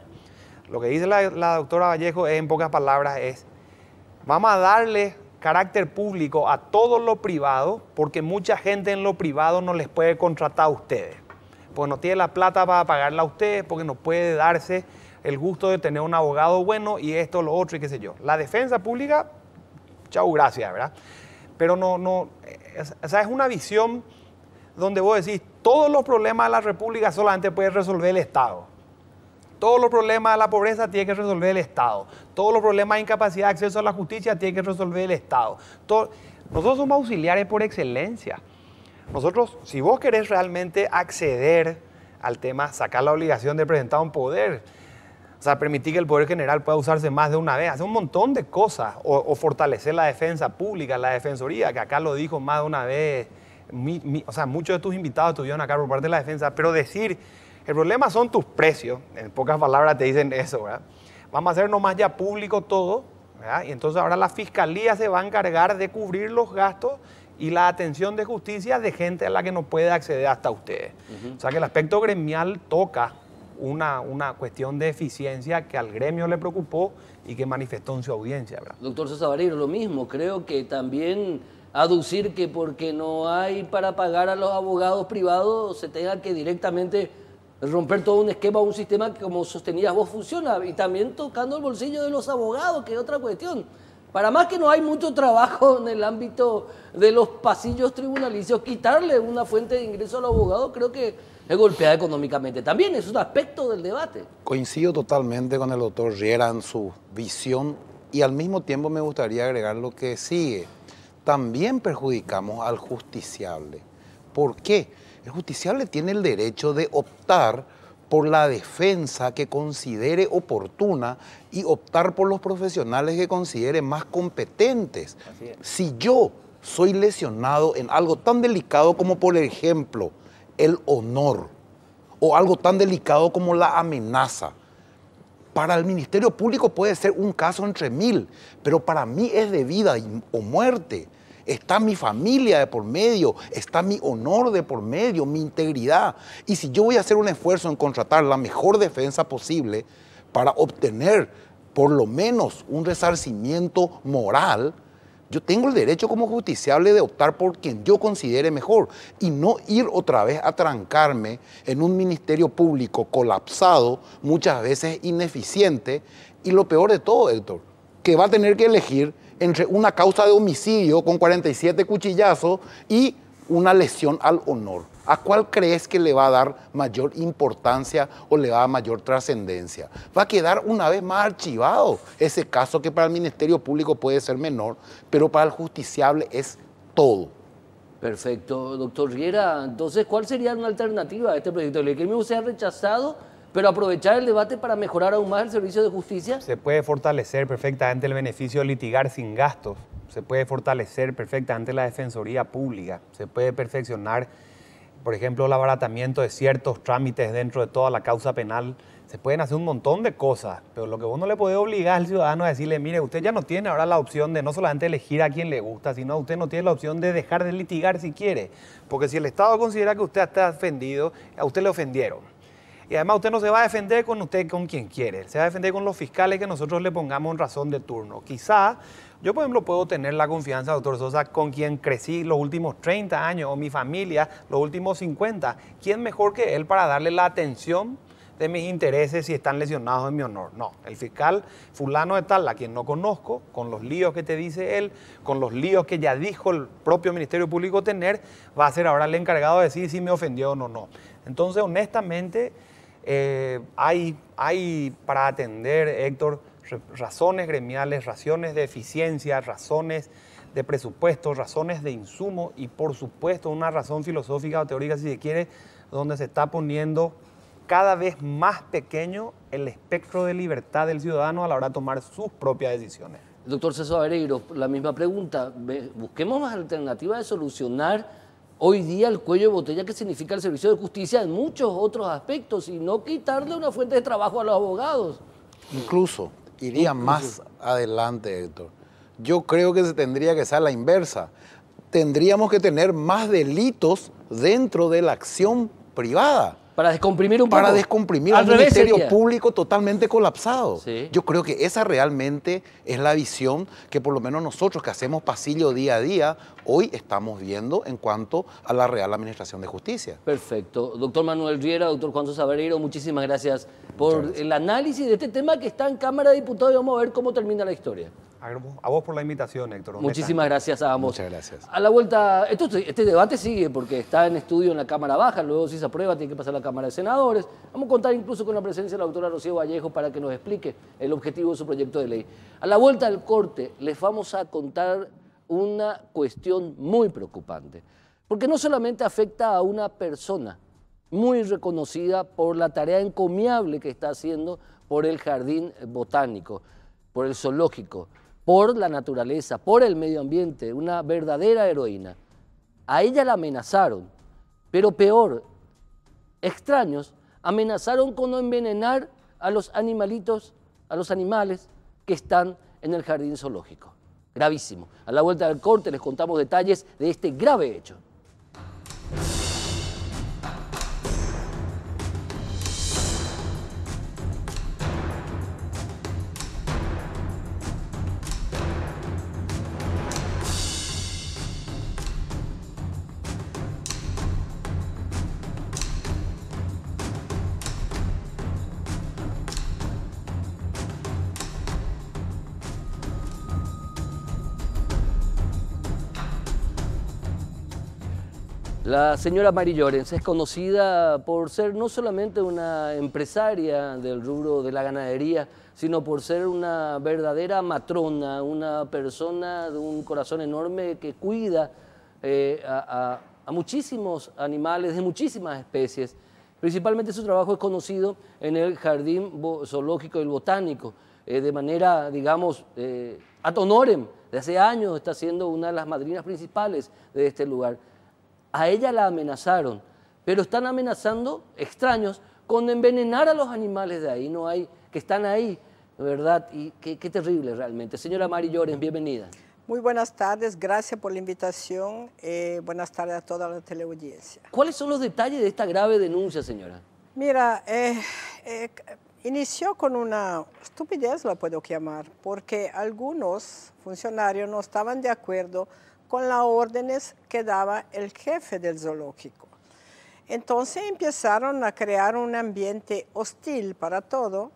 S4: lo que dice la doctora Vallejo en pocas palabras es, vamos a darle carácter público a todo lo privado porque mucha gente en lo privado no les puede contratar a ustedes. Porque no tiene la plata para pagarla a ustedes, porque no puede darse el gusto de tener un abogado bueno y esto, lo otro y qué sé yo. La defensa pública, chau, gracias, ¿verdad? Pero esa es una visión donde vos decís, todos los problemas de la República solamente puede resolver el Estado. Todos los problemas de la pobreza tiene que resolver el Estado. Todos los problemas de incapacidad de acceso a la justicia tiene que resolver el Estado. Nosotros somos auxiliares por excelencia. Nosotros, si vos querés realmente acceder al tema, sacar la obligación de presentar un poder, o sea, permitir que el poder general pueda usarse más de una vez, hacer un montón de cosas, o fortalecer la defensa pública, la defensoría, que acá lo dijo más de una vez, o sea, muchos de tus invitados estuvieron acá por parte de la defensa, pero decir, el problema son tus precios, en pocas palabras te dicen eso, ¿verdad? Vamos a hacer nomás ya público todo, ¿verdad? Y entonces ahora la fiscalía se va a encargar de cubrir los gastos y la atención de justicia de gente a la que no puede acceder hasta ustedes. O sea que el aspecto gremial toca una cuestión de eficiencia que al gremio le preocupó y que manifestó en su audiencia, ¿verdad?
S1: Doctor Sosa Vareiro, lo mismo, creo que también aducir que porque no hay para pagar a los abogados privados se tenga que directamente romper todo un esquema, un sistema que, como sostenías vos, funciona, y también tocando el bolsillo de los abogados, que es otra cuestión. Para más que no hay mucho trabajo en el ámbito de los pasillos tribunalicios, quitarle una fuente de ingreso al abogado creo que es golpeada económicamente. También es un aspecto del debate.
S3: Coincido totalmente con el doctor Riera en su visión y al mismo tiempo me gustaría agregar lo que sigue. También perjudicamos al justiciable. ¿Por qué? El justiciable tiene el derecho de optar por la defensa que considere oportuna y optar por los profesionales que considere más competentes. Si yo soy lesionado en algo tan delicado como, por ejemplo, el honor, o algo tan delicado como la amenaza, para el Ministerio Público puede ser un caso entre mil, pero para mí es de vida o muerte. Está mi familia de por medio, está mi honor de por medio, mi integridad. Y si yo voy a hacer un esfuerzo en contratar la mejor defensa posible para obtener por lo menos un resarcimiento moral, yo tengo el derecho como justiciable de optar por quien yo considere mejor y no ir otra vez a trancarme en un Ministerio Público colapsado, muchas veces ineficiente, y lo peor de todo, Héctor, que va a tener que elegir entre una causa de homicidio con 47 cuchillazos y una lesión al honor. ¿A cuál crees que le va a dar mayor importancia o le va a dar mayor trascendencia? Va a quedar una vez más archivado ese caso que para el Ministerio Público puede ser menor, pero para el justiciable es todo.
S1: Perfecto. Doctor Riera, entonces, ¿cuál sería una alternativa a este proyecto de ley? Que el mismo sea rechazado, pero aprovechar el debate para mejorar aún más el servicio de justicia.
S4: Se puede fortalecer perfectamente el beneficio de litigar sin gastos. Se puede fortalecer perfectamente la defensoría pública. Se puede perfeccionar, por ejemplo, el abaratamiento de ciertos trámites dentro de toda la causa penal. Se pueden hacer un montón de cosas, pero lo que vos no le podés obligar al ciudadano es decirle, mire, usted ya no tiene ahora la opción de no solamente elegir a quien le gusta, sino usted no tiene la opción de dejar de litigar si quiere. Porque si el Estado considera que usted está ofendido, a usted le ofendieron. Y además usted no se va a defender con quien quiere, se va a defender con los fiscales que nosotros le pongamos en razón de turno. Quizá yo, por ejemplo, puedo tener la confianza, doctor Sosa, con quien crecí los últimos 30 años, o mi familia los últimos 50. ¿Quién mejor que él para darle la atención de mis intereses si están lesionados en mi honor? No, el fiscal fulano de tal, a quien no conozco, con los líos que te dice él, con los líos que ya dijo el propio Ministerio Público tener, va a ser ahora el encargado de decir si me ofendió o no. Entonces, honestamente, hay para atender, Héctor, razones gremiales, razones de eficiencia, razones de presupuesto, razones de insumo y, por supuesto, una razón filosófica o teórica, si se quiere, donde se está poniendo cada vez más pequeño el espectro de libertad del ciudadano a la hora de tomar sus propias decisiones.
S1: Doctor César Vareiro, la misma pregunta. Busquemos más alternativas de solucionar hoy día el cuello de botella que significa el servicio de justicia en muchos otros aspectos y no quitarle una fuente de trabajo a los abogados.
S3: Incluso, iría más adelante, Héctor. Yo creo que se tendría que ser la inversa. Tendríamos que tener más delitos dentro de la acción privada.
S1: Para descomprimir un poco.
S3: Para descomprimir al Ministerio Público totalmente colapsado.
S1: Sí.
S3: Yo creo que esa realmente es la visión que por lo menos nosotros que hacemos pasillo día a día, hoy estamos viendo en cuanto a la Real Administración de Justicia.
S1: Perfecto. Doctor Manuel Riera, doctor Juan Sosa Vareiro, muchísimas gracias por el análisis de este tema que está en Cámara de Diputados y vamos a ver cómo termina la historia.
S4: A vos por la invitación, Héctor.
S1: Muchísimas gracias a ambos.
S3: Muchas gracias.
S1: A la vuelta, este debate sigue porque está en estudio en la Cámara Baja, luego si se aprueba tiene que pasar a la Cámara de Senadores. Vamos a contar incluso con la presencia de la doctora Rocío Vallejo para que nos explique el objetivo de su proyecto de ley. A la vuelta del corte les vamos a contar una cuestión muy preocupante, porque no solamente afecta a una persona muy reconocida por la tarea encomiable que está haciendo por el jardín botánico, por el zoológico, por la naturaleza, por el medio ambiente, una verdadera heroína. A ella la amenazaron, pero peor, extraños amenazaron con envenenar a los animalitos, a los animales que están en el jardín zoológico. Gravísimo. A la vuelta del corte les contamos detalles de este grave hecho. La señora Mari Llorens es conocida por ser no solamente una empresaria del rubro de la ganadería, sino por ser una verdadera matrona, una persona de un corazón enorme que cuida a muchísimos animales de muchísimas especies. Principalmente su trabajo es conocido en el jardín zoológico y botánico, de manera, digamos, ad honorem. De hace años está siendo una de las madrinas principales de este lugar. A ella la amenazaron, pero están amenazando extraños con envenenar a los animales de ahí, que están ahí, ¿verdad? Y qué terrible realmente. Señora Mari Llorens, bienvenida.
S5: Muy buenas tardes, gracias por la invitación. Buenas tardes a toda la teleaudiencia.
S1: ¿Cuáles son los detalles de esta grave denuncia, señora?
S5: Mira, inició con una estupidez, la puedo llamar, porque algunos funcionarios no estaban de acuerdo con las órdenes que daba el jefe del zoológico. Entonces empezaron a crear un ambiente hostil para todo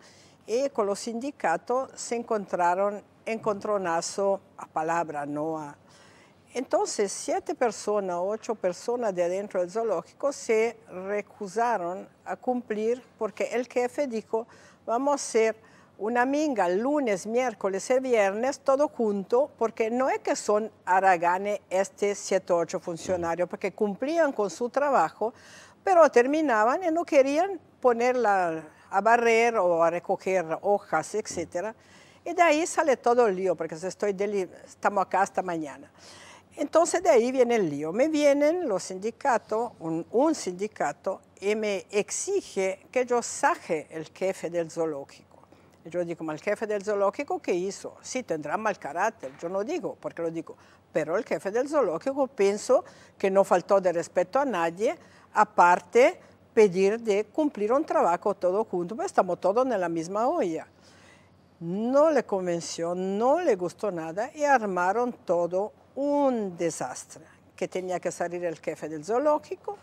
S5: y con los sindicatos se encontraron encontronazo a palabra, no. Entonces 7 personas, 8 personas de adentro del zoológico se recusaron a cumplir porque el jefe dijo, vamos a hacer una minga lunes, miércoles y viernes, todo junto, porque no es que son haraganes 7 o 8 funcionarios, porque cumplían con su trabajo, pero terminaban y no querían ponerla a barrer o a recoger hojas, etc. Y de ahí sale todo el lío, porque estamos acá hasta mañana. Entonces de ahí viene el lío. Me vienen los sindicatos, un sindicato, y me exige que yo saque el jefe del zoológico. Yo digo, ¿el jefe del zoológico qué hizo? Sí, tendrá mal carácter, yo no digo, porque lo digo. Pero el jefe del zoológico pienso que no faltó de respeto a nadie, aparte pedir de cumplir un trabajo todo junto, pues estamos todos en la misma olla. No le convenció, no le gustó nada y armaron todo un desastre, que tenía que salir el jefe del zoológico.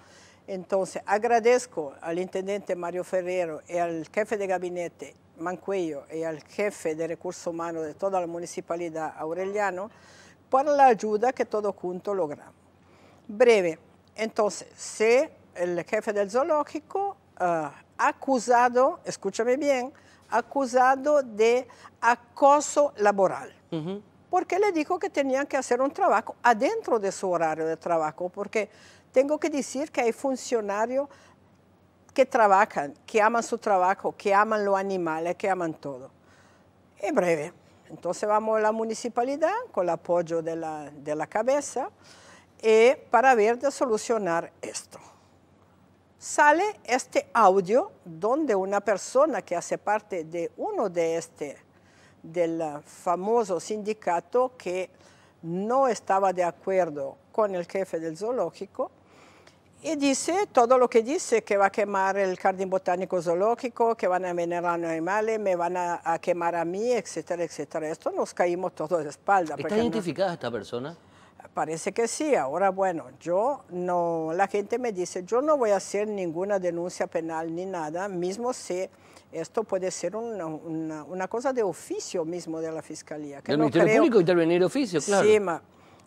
S5: Entonces agradezco al intendente Mario Ferrero y al jefe de gabinete Mancuello y al jefe de recursos humanos de toda la municipalidad, Aureliano, por la ayuda que todos juntos logramos. Breve, entonces, el jefe del zoológico acusado, escúchame bien, acusado de acoso laboral. Porque le dijo que tenían que hacer un trabajo adentro de su horario de trabajo, porque tengo que decir que hay funcionarios que trabajan, que aman su trabajo, que aman los animales, que aman todo. En breve. Entonces vamos a la municipalidad con el apoyo de la cabeza para ver de solucionar esto. Sale este audio donde una persona que hace parte de uno del famoso sindicato que no estaba de acuerdo con el jefe del zoológico y dice todo lo que dice, que va a quemar el jardín botánico zoológico, que van a envenenar a los animales, me van a quemar a mí, etcétera, etcétera. Esto nos caímos todos de espalda.
S1: ¿Está identificada esta persona?
S5: Parece que sí. Ahora, bueno, la gente me dice, yo no voy a hacer ninguna denuncia penal ni nada, mismo si esto puede ser una cosa de oficio mismo de la Fiscalía.
S1: ¿El Ministerio Público intervenir de oficio? Claro.
S5: Sí,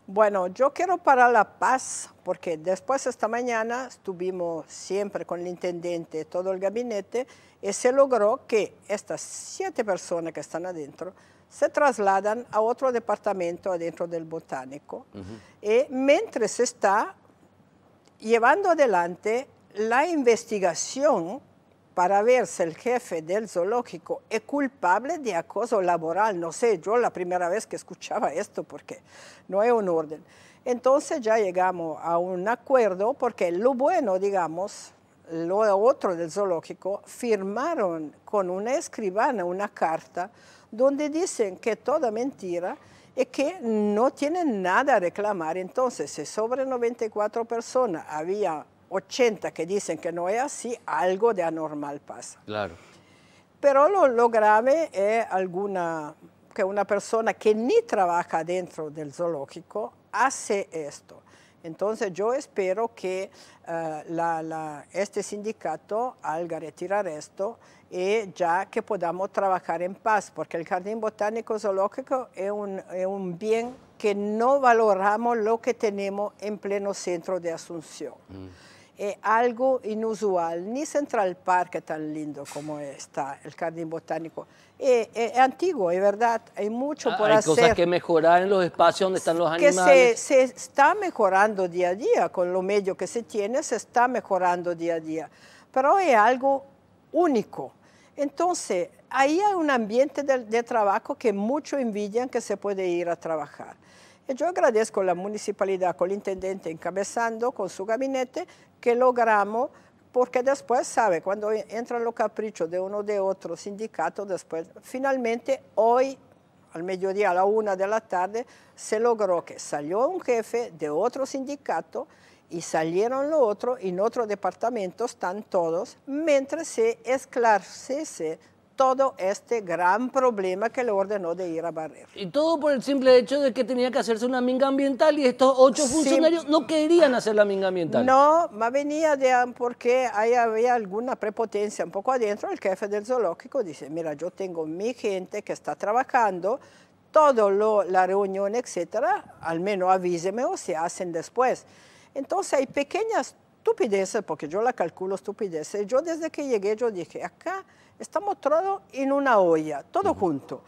S5: bueno, yo quiero para la paz, porque después esta mañana estuvimos siempre con el intendente, todo el gabinete, y se logró que estas 7 personas que están adentro se trasladan a otro departamento adentro del botánico. Y mientras se está llevando adelante la investigación para ver si el jefe del zoológico es culpable de acoso laboral. No sé, yo la primera vez que escuchaba esto porque no es un orden. Entonces ya llegamos a un acuerdo porque lo bueno, digamos, lo otro del zoológico, firmaron con una escribana una carta donde dicen que toda mentira y que no tienen nada a reclamar. Entonces, si sobre 94 personas había 80 que dicen que no es así, algo de anormal pasa.
S1: Claro.
S5: Pero lo grave es que una persona que ni trabaja dentro del zoológico hace esto. Entonces yo espero que este sindicato haga retirar esto y ya que podamos trabajar en paz, porque el Jardín Botánico Zoológico es un bien que no valoramos lo que tenemos en pleno centro de Asunción. Es algo inusual, ni Central Park es tan lindo como está el Jardín Botánico. Es antiguo, es verdad, hay mucho por hacer.
S1: Hay cosas que mejorar en los espacios donde están los animales.
S5: Que se está mejorando día a día, con lo medio que se tiene, se está mejorando día a día. Pero es algo único. Entonces, ahí hay un ambiente de trabajo que muchos envidian que se puede ir a trabajar. Y yo agradezco a la municipalidad, con el intendente encabezando, con su gabinete, que logramos, porque después, sabe, cuando entran los caprichos de uno de otro sindicato, después, finalmente, hoy, al mediodía, a la 1 de la tarde, se logró que salió un jefe de otro sindicato y salieron los otros, en otro departamento están todos, mientras se esclarece todo este gran problema que le ordenó de ir a barrer.
S1: Y todo por el simple hecho de que tenía que hacerse una minga ambiental y estos 8 funcionarios no querían hacer la minga ambiental.
S5: No, más venía porque ahí había alguna prepotencia un poco adentro. El jefe del zoológico dice, mira, yo tengo mi gente que está trabajando, la reunión, etcétera, al menos avíseme o se hacen después. Entonces hay pequeñas estupideces, porque yo la calculo estupideces. Yo desde que llegué, yo dije, acá estamos todos en una olla, todo junto.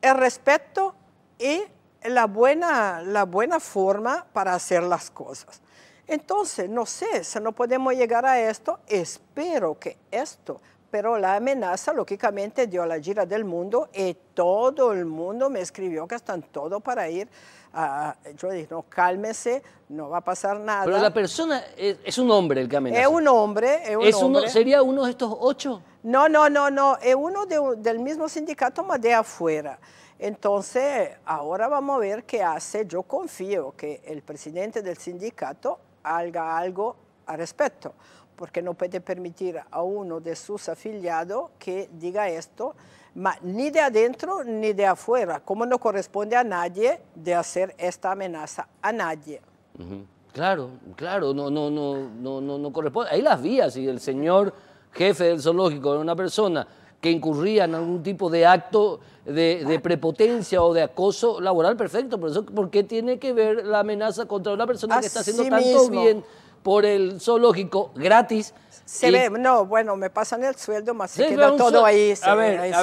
S5: El respeto y la buena forma para hacer las cosas. Entonces, no sé, si no podemos llegar a esto, espero que esto, pero la amenaza, lógicamente, dio la gira del mundo y todo el mundo me escribió que están todos para ir. Yo dije, no, cálmese, no va a pasar nada.
S1: Pero la persona es un hombre el que amenaza.
S5: Es un hombre,
S1: ¿Sería uno de estos 8?
S5: No, es uno del mismo sindicato, mas de afuera. Entonces, ahora vamos a ver qué hace. Yo confío que el presidente del sindicato haga algo al respecto, porque no puede permitir a uno de sus afiliados que diga esto, ni de adentro ni de afuera, como no corresponde a nadie de hacer esta amenaza, a nadie.
S1: Claro, no corresponde. Ahí las vías, si el señor jefe del zoológico era una persona que incurría en algún tipo de acto de prepotencia o de acoso laboral, perfecto, pero eso, ¿por qué tiene que ver la amenaza contra una persona que está haciendo tanto bien por el zoológico gratis?
S5: No, bueno, me pasan el sueldo, más se queda todo ahí,
S1: a ver,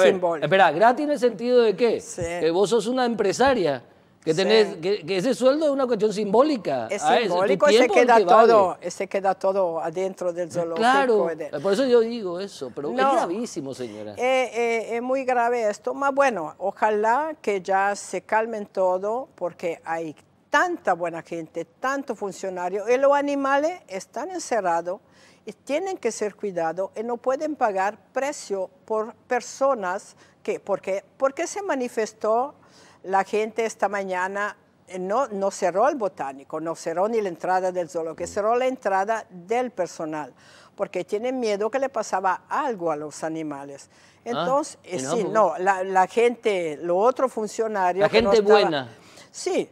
S1: espera, gratis en el sentido de qué?
S5: Sí.
S1: Que vos sos una empresaria que ese sueldo es una cuestión simbólica.
S5: Es simbólico y se queda todo adentro del zoológico.
S1: Claro, por eso yo digo eso, pero no, es gravísimo, señora.
S5: Es muy grave esto, pero bueno, ojalá que ya se calmen todo, porque hay tanta buena gente, tanto funcionario, y los animales están encerrados y tienen que ser cuidados y no pueden pagar precio por personas que, porque se manifestó la gente esta mañana. No cerró el botánico, no cerró ni la entrada del zoológico, cerró la entrada del personal, porque tienen miedo que le pasaba algo a los animales. Entonces, la gente, los otros funcionarios...
S1: La gente buena.
S5: Sí,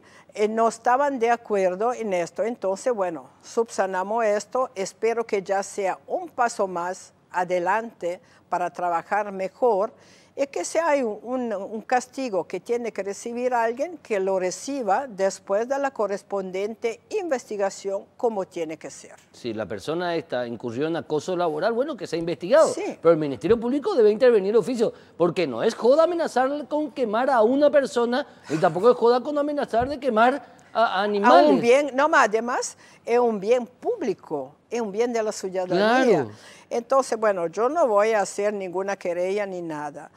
S5: no estaban de acuerdo en esto. Entonces, bueno, subsanamos esto. Espero que ya sea un paso más adelante para trabajar mejor, y que si hay un castigo que tiene que recibir alguien, que lo reciba después de la correspondiente investigación como tiene que ser.
S1: Si la persona incurrió en acoso laboral, bueno, que sea investigado.
S5: Sí.
S1: Pero el Ministerio Público debe intervenir de oficio, porque no es joda amenazar con quemar a una persona, y tampoco es joda con amenazar de quemar a animales.
S5: A un bien, no, además es un bien público, es un bien de la ciudadanía.
S1: Claro.
S5: Entonces, bueno, yo no voy a hacer ninguna querella ni nada,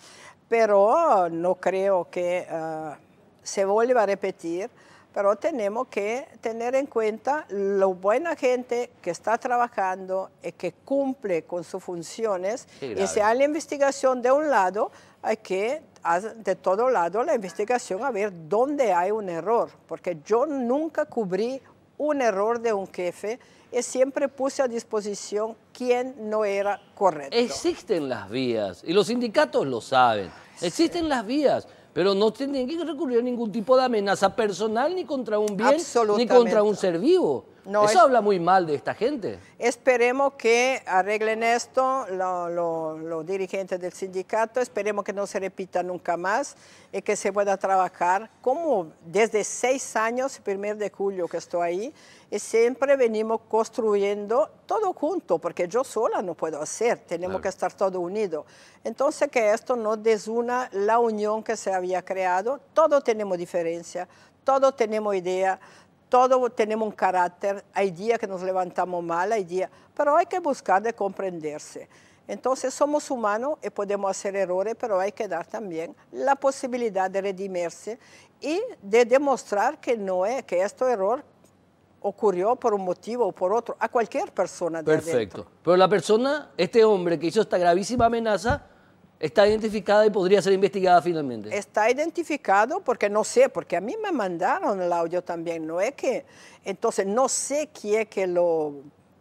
S5: pero no creo que se vuelva a repetir, pero tenemos que tener en cuenta la buena gente que está trabajando y que cumple con sus funciones. Y si hay la investigación de un lado, hay que de todo lado la investigación a ver dónde hay un error, porque yo nunca cubrí un error de un jefe y siempre puse a disposición quien no era correcto.
S1: Existen las vías, y los sindicatos lo saben. Existen las vías, pero no tienen que recurrir a ningún tipo de amenaza personal, ni contra un bien, ni contra un ser vivo. No, eso habla muy mal de esta gente.
S5: Esperemos que arreglen esto los dirigentes del sindicato, esperemos que no se repita nunca más y que se pueda trabajar como desde 6 años, el 1 de julio que estoy ahí, y siempre venimos construyendo todo junto, porque yo sola no puedo hacer, tenemos que estar todos unidos. Entonces que esto no desuna la unión que se había creado, todos tenemos diferencia, todos tenemos idea, todos tenemos un carácter, hay días que nos levantamos mal, hay días, pero hay que buscar de comprenderse. Entonces somos humanos y podemos hacer errores, pero hay que dar también la posibilidad de redimirse y de demostrar que no es, que este error ocurrió por un motivo o por otro, a cualquier persona de
S1: Perfecto.
S5: adentro.
S1: Pero la persona, este hombre que hizo esta gravísima amenaza, está identificada y podría ser investigada finalmente.
S5: Está identificado porque no sé, porque a mí me mandaron el audio también, no es que, entonces no sé quién es que lo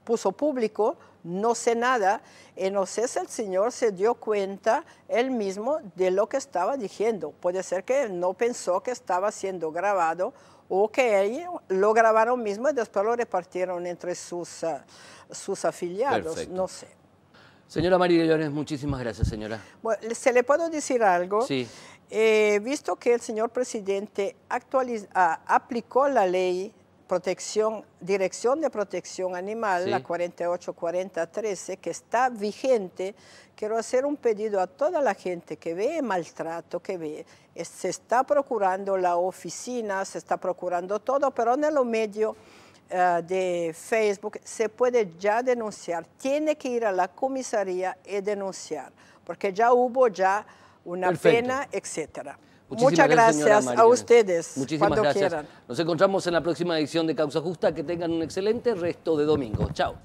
S5: puso público, no sé nada, y no sé si el señor se dio cuenta él mismo de lo que estaba diciendo. Puede ser que él no pensó que estaba siendo grabado o que ellos lo grabaron mismo y después lo repartieron entre sus afiliados,
S1: Perfecto.
S5: No sé.
S1: Señora María Llones, muchísimas gracias, señora.
S5: Bueno, ¿se le puedo decir algo?
S1: Sí.
S5: Visto que el señor presidente aplicó la ley Dirección de Protección Animal, la 484013, que está vigente, quiero hacer un pedido a toda la gente que ve maltrato, que ve, se está procurando la oficina, se está procurando todo, pero en los medios de Facebook se puede ya denunciar, tiene que ir a la comisaría y denunciar, porque ya hubo una pena, etcétera. Muchas gracias a ustedes.
S1: Muchísimas
S5: cuando
S1: gracias.
S5: quieran.
S1: Nos encontramos en la próxima edición de Causa Justa. Que tengan un excelente resto de domingo. Chao.